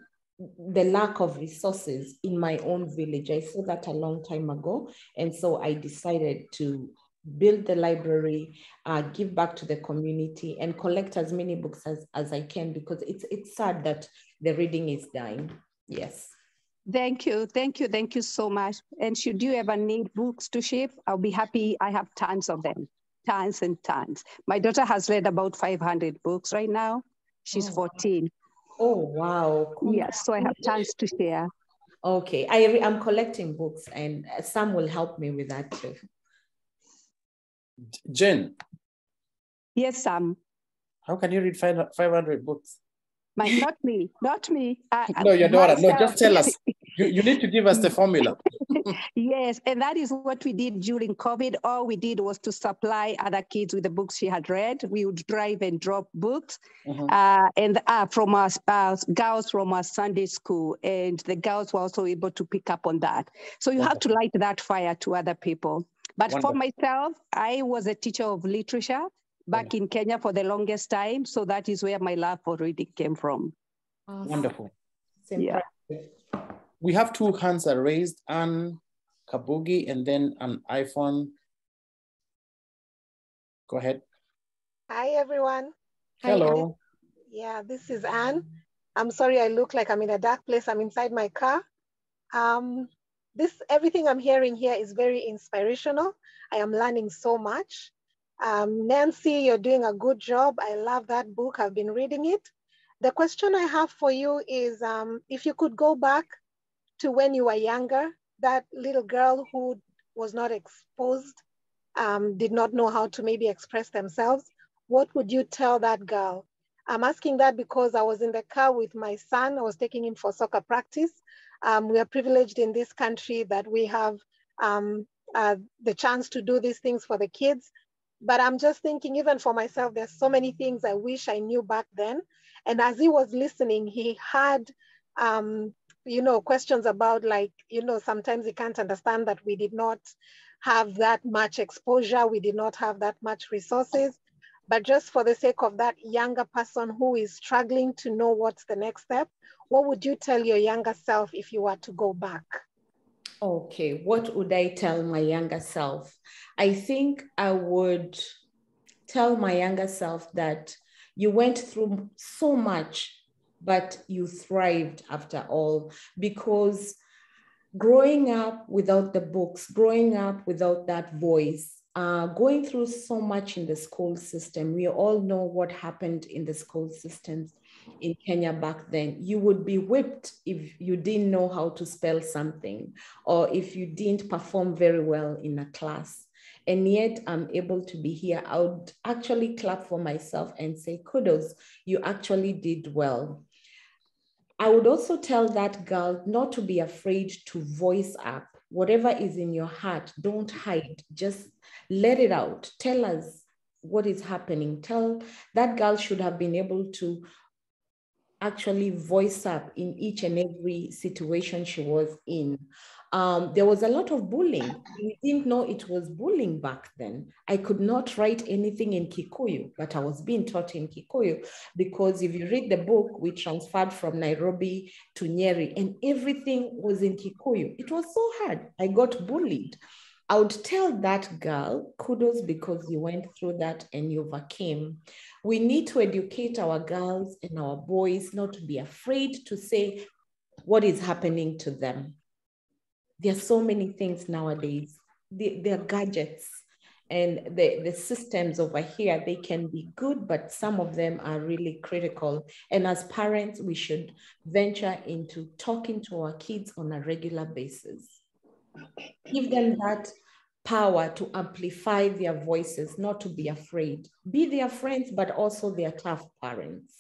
the lack of resources in my own village. I saw that a long time ago. And so I decided to build the library, give back to the community, and collect as many books as I can, because it's sad that the reading is dying. Yes. Thank you so much. And should you ever need books to ship, I'll be happy. I have tons of them, tons and tons. My daughter has read about 500 books right now. She's 14. Oh, wow. Yes, so I have tons to share. Okay, I'm collecting books, and Sam will help me with that too. Jen. Yes, Sam. How can you read 500 books? Not me. No, your daughter. Myself. No, just tell us. You need to give us the formula. Yes, and that is what we did during COVID. All we did was to supply other kids with the books she had read. We would drive and drop books, and from our girls from our Sunday school, and the girls were also able to pick up on that. So you have to light that fire to other people. But for myself, I was a teacher of literature back in Kenya for the longest time. So that is where my love for reading came from. Awesome. Wonderful. Yeah. We have two hands are raised, Anne Kabugi and then an iPhone. Go ahead. Hi, everyone. Hello. This is Anne. I'm sorry I look like I'm in a dark place. I'm inside my car. Everything I'm hearing here is very inspirational. I am learning so much. Nancy, you're doing a good job. I love that book. I've been reading it. The question I have for you is if you could go back to when you were younger, that little girl who was not exposed, did not know how to maybe express themselves, what would you tell that girl? I'm asking that because I was in the car with my son. I was taking him for soccer practice. We are privileged in this country that we have the chance to do these things for the kids. But I'm just thinking, even for myself, there's so many things I wish I knew back then. And as he was listening, he had, questions about sometimes he can't understand that we did not have that much exposure. We did not have that much resources. But just for the sake of that younger person who is struggling to know what's the next step, what would you tell your younger self if you were to go back? Okay, what would I tell my younger self? I think I would tell my younger self that you went through so much, but you thrived after all, because growing up without the books, growing up without that voice, going through so much in the school system, we all know what happened in the school systems in Kenya back then. You would be whipped if you didn't know how to spell something, or if you didn't perform very well in a class. And yet I'm able to be here. I would actually clap for myself and say, kudos, you actually did well. I would also tell that girl not to be afraid to voice up. Whatever is in your heart, don't hide, just let it out. Tell us what is happening. That girl should have been able to actually voice up in each and every situation she was in. There was a lot of bullying. We didn't know it was bullying back then. I could not write anything in Kikuyu, but I was being taught in Kikuyu, because if you read the book, we transferred from Nairobi to Nyeri and everything was in Kikuyu. It was so hard. I got bullied. I would tell that girl, kudos, because you went through that and you overcame. We need to educate our girls and our boys not to be afraid to say what is happening to them. There are so many things nowadays. They're gadgets, and the systems over here, they can be good, but some of them are really critical. And as parents, we should venture into talking to our kids on a regular basis. Give them that power to amplify their voices, not to be afraid. Be their friends, but also their tough parents.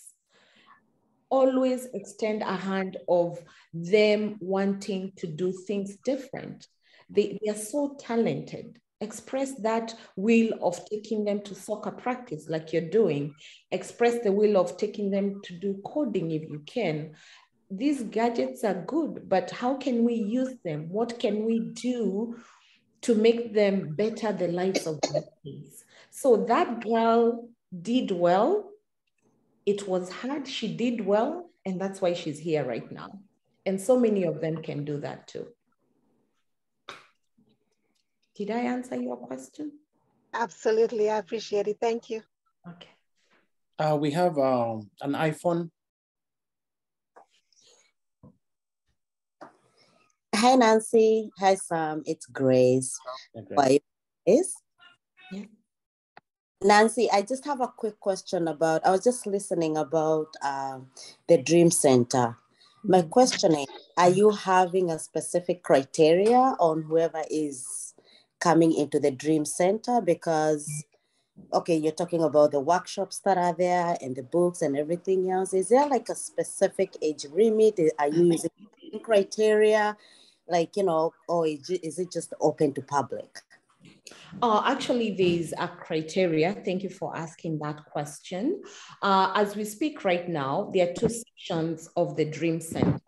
Always extend a hand of them wanting to do things different. They are so talented. Express that will of taking them to soccer practice like you're doing. Express the will of taking them to do coding if you can. These gadgets are good, but how can we use them? What can we do to make them better the lives of their kids? So that girl did well. It was hard, she did well, and that's why she's here right now. And so many of them can do that too. Did I answer your question? Absolutely, I appreciate it. Thank you. Okay. We have an iPhone. Hi, Nancy. Hi, Sam. It's Grace. Okay. Yeah. Nancy, I just have a quick question I was just listening about the Dream Center. My question is, are you having a specific criteria on whoever is coming into the Dream Center? Because, okay, you're talking about the workshops that are there and the books and everything else. Is there like a specific age limit? Are you using criteria? Like, or is it just open to public? Actually, there's a criteria. Thank you for asking that question. As we speak right now, there are two sections of the Dream Center.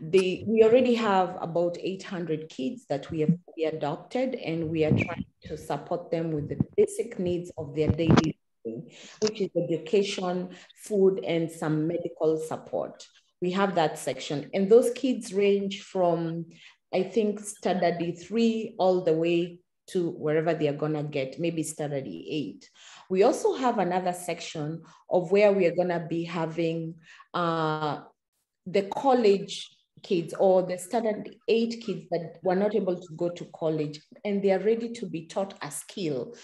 We already have about 800 kids that we have adopted, and we are trying to support them with the basic needs of their daily living, which is education, food, and some medical support. We have that section. And those kids range from, I think, standard 3 all the way to wherever they are gonna get, maybe standard 8. We also have another section of where we are gonna be having the college kids or the standard 8 kids that were not able to go to college, and they are ready to be taught a skill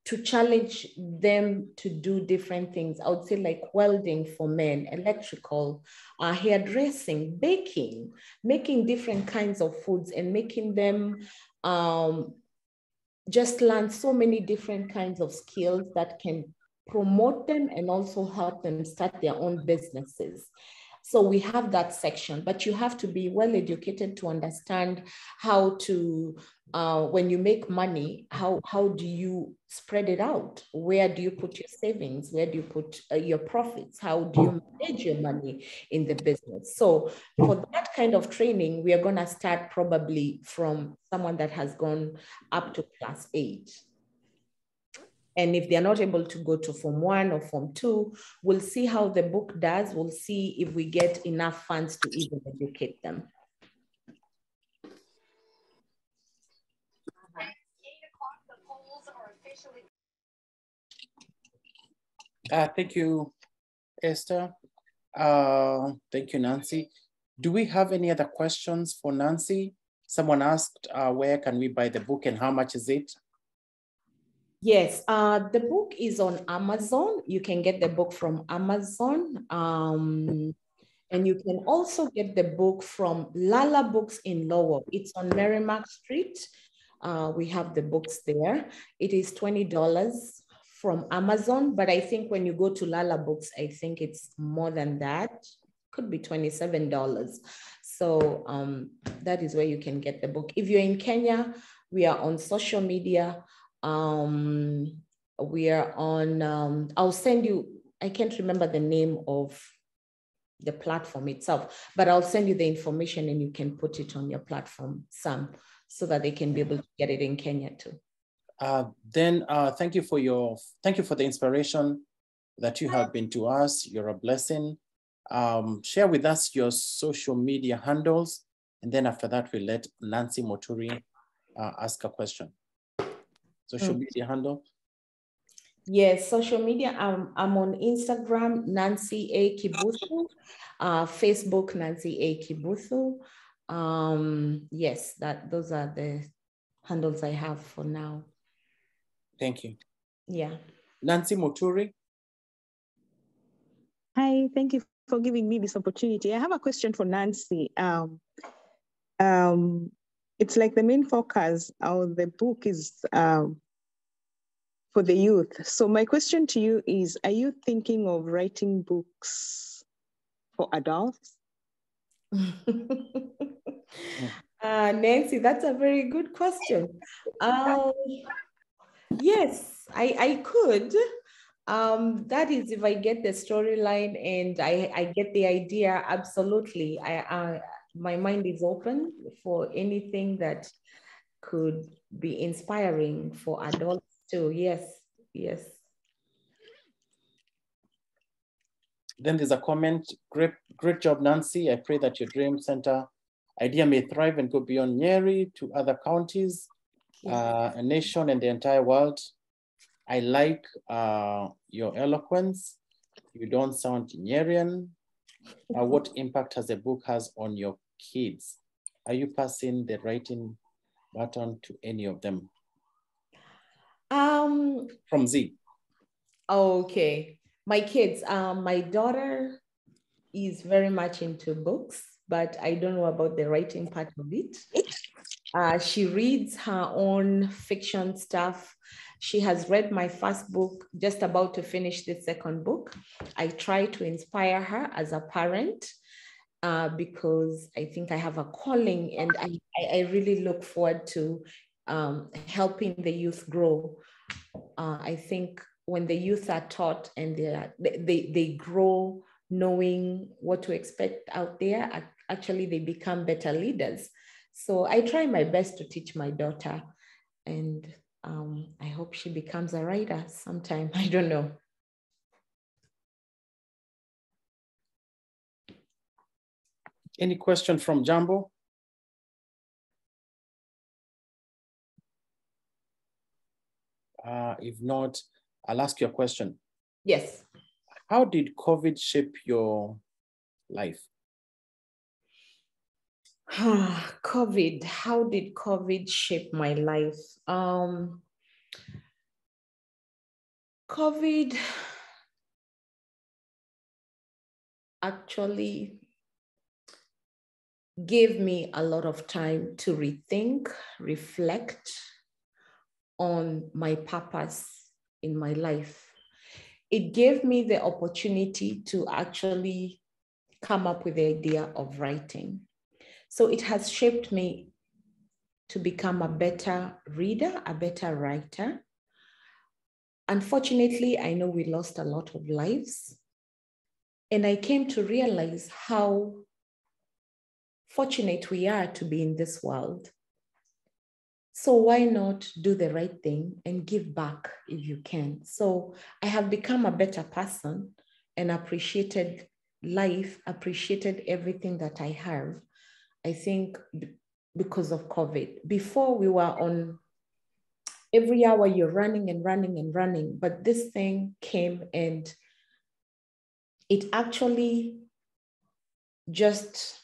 to challenge them to do different things. I would say like welding for men, electrical, hairdressing, baking, making different kinds of foods, and making them just learn so many different kinds of skills that can promote them and also help them start their own businesses. So we have that section, but you have to be well educated to understand how to, when you make money, how do you spread it out? Where do you put your savings? Where do you put your profits? How do you manage your money in the business? So for that kind of training, we are gonna start probably from someone that has gone up to class 8. And if they're not able to go to Form 1 or Form 2, we'll see how the book does. We'll see if we get enough funds to even educate them. Thank you, Esther. Thank you, Nancy. Do we have any other questions for Nancy? Someone asked, where can we buy the book and how much is it? Yes, the book is on Amazon. You can get the book from Amazon. And you can also get the book from Lala Books in Lowell. It's on Merrimack Street. We have the books there. It is $20 from Amazon, but I think when you go to Lala Books, I think it's more than that. Could be $27. So that is where you can get the book. If you're in Kenya, we are on social media. We are on, I'll send you, I can't remember the name of the platform itself, but I'll send you the information and you can put it on your platform, Sam, so that they can be able to get it in Kenya too. Thank you for the inspiration that you have been to us. You're a blessing. Share with us your social media handles, and then after that, we'll let Nancy Moturi ask a question. Social media handle? Yes, social media. I'm on Instagram, Nancy A. Kibuthu, Facebook, Nancy A. Kibuthu. Yes, those are the handles I have for now. Thank you. Yeah. Nancy Moturi. Hi, thank you for giving me this opportunity. I have a question for Nancy. It's like the main focus of the book is for the youth. So my question to you is, are you thinking of writing books for adults? Nancy, that's a very good question. Yes, I could. That is if I get the storyline and I get the idea, absolutely. My mind is open for anything that could be inspiring for adults too. Yes, yes. Then there's a comment, great job, Nancy. I pray that your Dream Center idea may thrive and go beyond Nyeri to other counties, a nation, and the entire world. I like your eloquence. You don't sound Nyerian. What impact has the book has on your kids? Are you passing the writing baton to any of them? From Z. Okay. My kids, my daughter, is very much into books, but I don't know about the writing part of it. She reads her own fiction stuff. She has read my first book, just about to finish the second book. I try to inspire her as a parent because I think I have a calling, and I really look forward to helping the youth grow. I think when the youth are taught and they grow knowing what to expect out there, actually they become better leaders. So I try my best to teach my daughter, and I hope she becomes a writer sometime. I don't know. Any question from Jambo? If not, I'll ask you a question. Yes. How did COVID shape your life? COVID, how did COVID shape my life? COVID actually gave me a lot of time to rethink, reflect on my purpose in my life. It gave me the opportunity to actually come up with the idea of writing. So it has shaped me to become a better reader, a better writer. Unfortunately, I know we lost a lot of lives. And I came to realize how fortunate we are to be in this world. So why not do the right thing and give back if you can? So I have become a better person and appreciated life, appreciated everything that I have, I think because of COVID. Before we were on every hour you're running and running and running, but this thing came and it actually just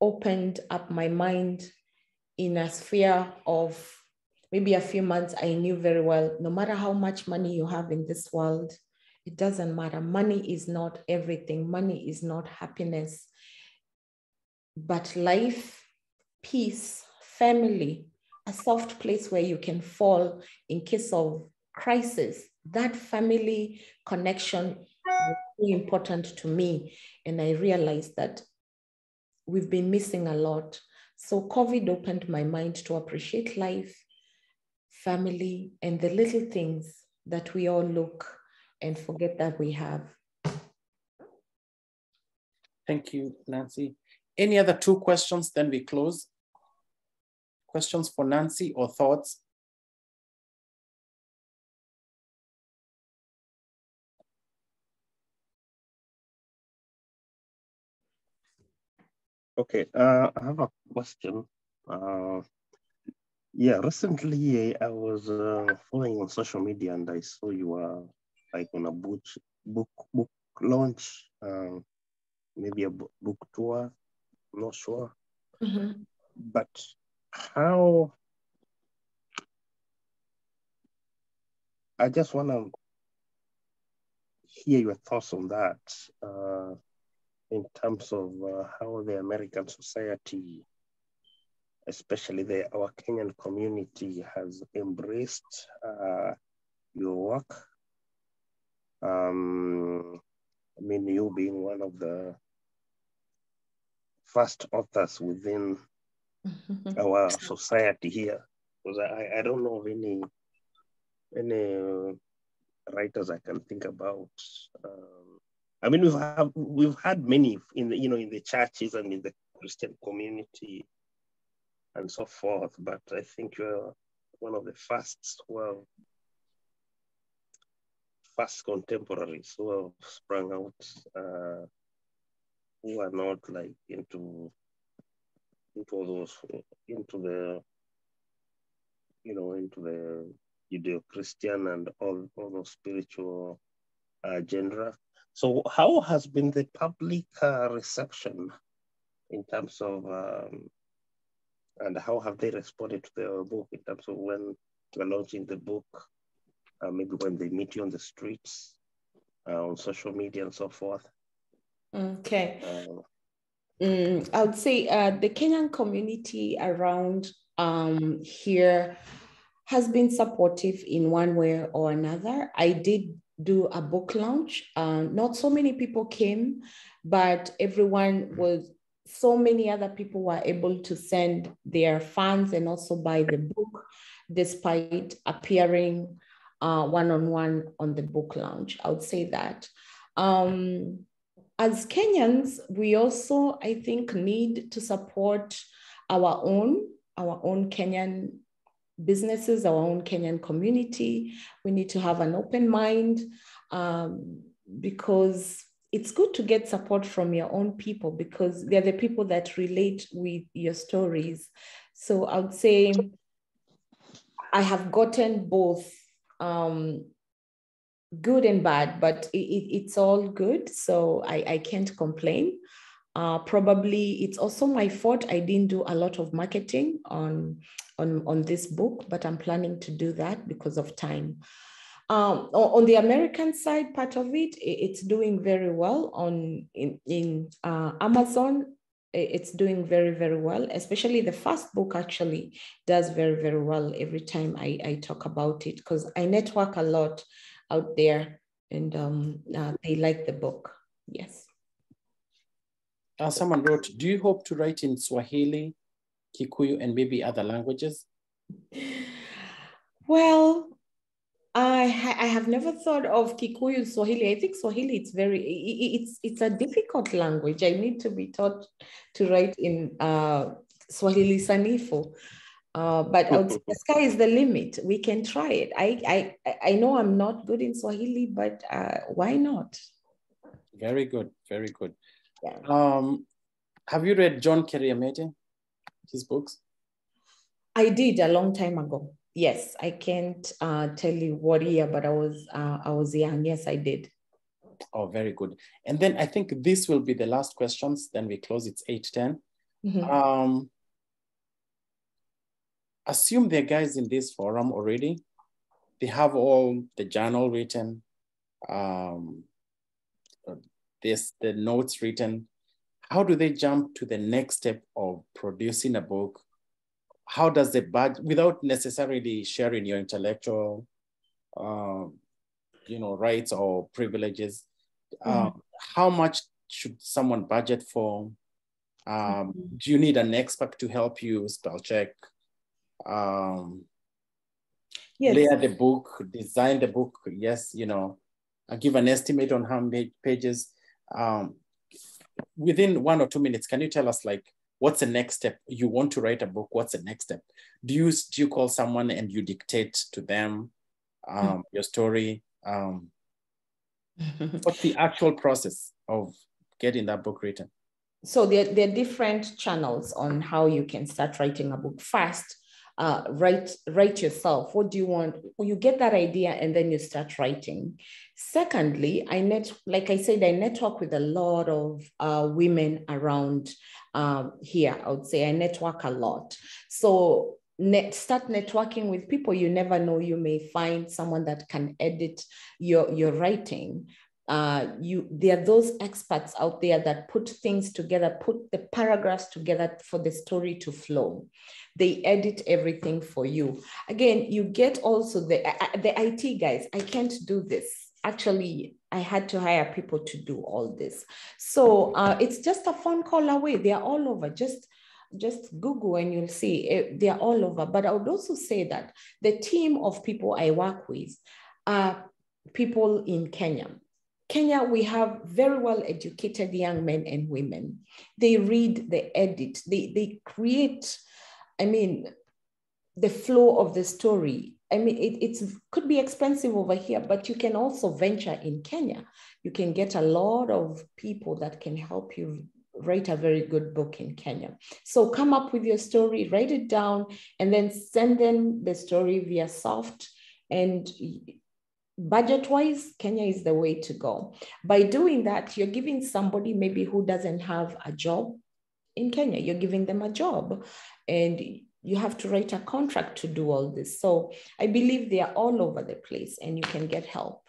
opened up my mind in a sphere of maybe a few months. I knew very well, no matter how much money you have in this world, it doesn't matter. Money is not everything. Money is not happiness. But life, peace, family, a soft place where you can fall in case of crisis, that family connection was very important to me. And I realized that we've been missing a lot. So COVID opened my mind to appreciate life, family, and the little things that we all look and forget that we have. Thank you, Nancy. Any other 2 questions, then we close? Questions for Nancy or thoughts? Okay, I have a question. Yeah, recently I was following on social media and I saw you were like on a book launch, maybe a book tour, I'm not sure. Mm-hmm. But how, I just want to hear your thoughts on that in terms of how the American society, especially our Kenyan community, has embraced your work. I mean, you being one of the first authors within our society here, because I don't know of any writers I can think about. I mean, we've had many in the in the churches and in the Christian community and so forth, but I think you're one of the first, well, first contemporaries who have sprung out, who are not like into those, into the, into the Judeo-Christian and all those spiritual genre. So how has been the public reception in terms of, and how have they responded to the book in terms of when you're launching the book, maybe when they meet you on the streets, on social media and so forth? Okay. I would say the Kenyan community around here has been supportive in one way or another. I did do a book launch. Not so many people came, but everyone was, so many other people were able to send their funds and also buy the book, despite appearing one-on-one on the book launch. I would say that. As Kenyans, we also, I think, need to support our own Kenyan businesses, our own Kenyan community. We need to have an open mind because it's good to get support from your own people, because they're the people that relate with your stories. So I would say I have gotten both good and bad, but it's all good. So I can't complain. Probably it's also my fault. I didn't do a lot of marketing on this book, but I'm planning to do that because of time. On the American side, part of it, it's doing very well in Amazon. It's doing very, very well, especially the first book actually does very, very well every time I talk about it, because I network a lot out there, and they like the book. Yes. Someone wrote, do you hope to write in Swahili, Kikuyu, and maybe other languages? Well, I have never thought of Kikuyu, Swahili. I think Swahili, it's a difficult language. I need to be taught to write in Swahili Sanifu. But I would say the sky is the limit. We can try it. I know I'm not good in Swahili, but why not? Very good, very good. Yeah. Have you read John Keriamete, his books? I did a long time ago. Yes, I can't tell you what year, but I was young. Yes, I did. Oh, very good. And then I think this will be the last questions. Then we close. It's 8:10. Mm-hmm. Assume there are guys in this forum already. They have all the journal written, the notes written. How do they jump to the next step of producing a book? How does the budget, without necessarily sharing your intellectual, rights or privileges, how much should someone budget for? Do you need an expert to help you spell check? Yes. Layer the book, design the book. Yes, I give an estimate on how many pages. Within 1 or 2 minutes, can you tell us, like, what's the next step? You want to write a book, what's the next step? Do you call someone and you dictate to them your story? What's the actual process of getting that book written? So there are different channels on how you can start writing a book. First, write yourself. What do you want? Well, you get that idea and then you start writing. Secondly, like I said, I network with a lot of women around here. I would say I network a lot. So start networking with people. You never know, you may find someone that can edit your writing. There are those experts out there that put things together, put the paragraphs together for the story to flow. They edit everything for you. Again, you get also the IT guys. I can't do this. Actually, I had to hire people to do all this. So it's just a phone call away. They are all over. Just Google and you'll see they are all over. But I would also say that the team of people I work with are people in Kenya. Kenya, we have very well-educated young men and women. They read, they edit, they create, the flow of the story. It could be expensive over here, but you can also venture in Kenya. You can get a lot of people that can help you write a very good book in Kenya. So come up with your story, write it down, and then send them the story via soft. And budget-wise, Kenya is the way to go. By doing that, you're giving somebody maybe who doesn't have a job in Kenya, you're giving them a job, and you have to write a contract to do all this. So I believe they are all over the place and you can get help.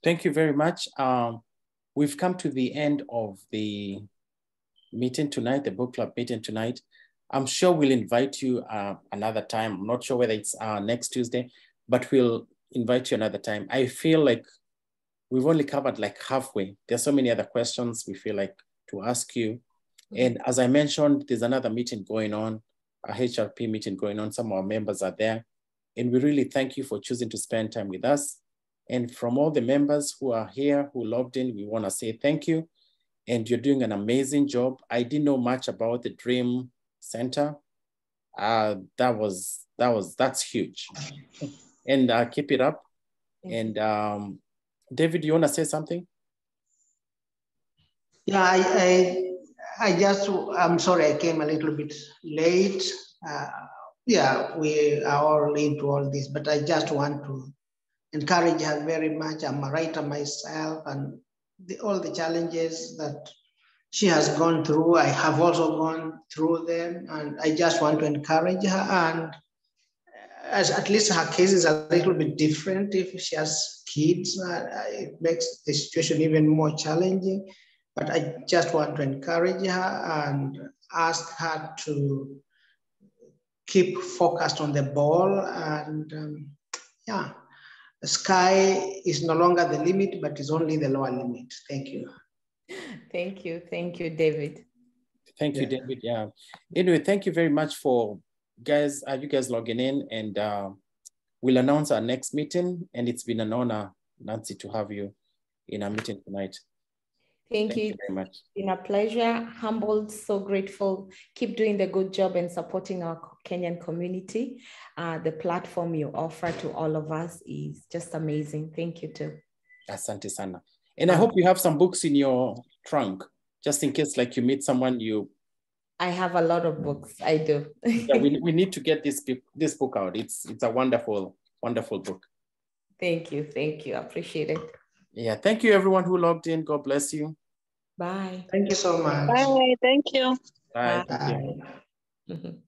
Thank you very much. we've come to the end of the meeting tonight, the book club meeting tonight. I'm sure we'll invite you another time. I'm not sure whether it's next Tuesday, but we'll invite you another time. I feel like we've only covered like halfway. There's so many other questions we feel like to ask you. And as I mentioned, there's another meeting going on, a HRP meeting going on. Some of our members are there. And we really thank you for choosing to spend time with us. And from all the members who are here, who logged in, we want to say thank you. And you're doing an amazing job. I didn't know much about the Dream Center. That's huge. And keep it up. And David, you want to say something? Yeah, I'm sorry I came a little bit late. Yeah, we are all into all this, but I just want to encourage her very much. I'm a writer myself, and all the challenges that she has gone through, I have also gone through them, and I just want to encourage her. And as at least her case is a little bit different. If she has kids, it makes the situation even more challenging. But I just want to encourage her and ask her to keep focused on the ball. And yeah, the sky is no longer the limit, but is only the lower limit. Thank you. Thank you, David. Thank you, David. Yeah. Anyway, thank you very much for you guys logging in, and we'll announce our next meeting. And it's been an honor, Nancy, to have you in our meeting tonight. Thank you very much. It's been a pleasure, humbled, so grateful. Keep doing the good job and supporting our Kenyan community. The platform you offer to all of us is just amazing. Thank you too. Asante sana. And I hope you have some books in your trunk, just in case like you meet someone you... I have a lot of books, I do. Yeah, we need to get this book out. It's a wonderful, wonderful book. Thank you, I appreciate it. Yeah, thank you everyone who logged in. God bless you. Bye. Thank you so much. Bye, thank you. Bye. Bye. Thank you.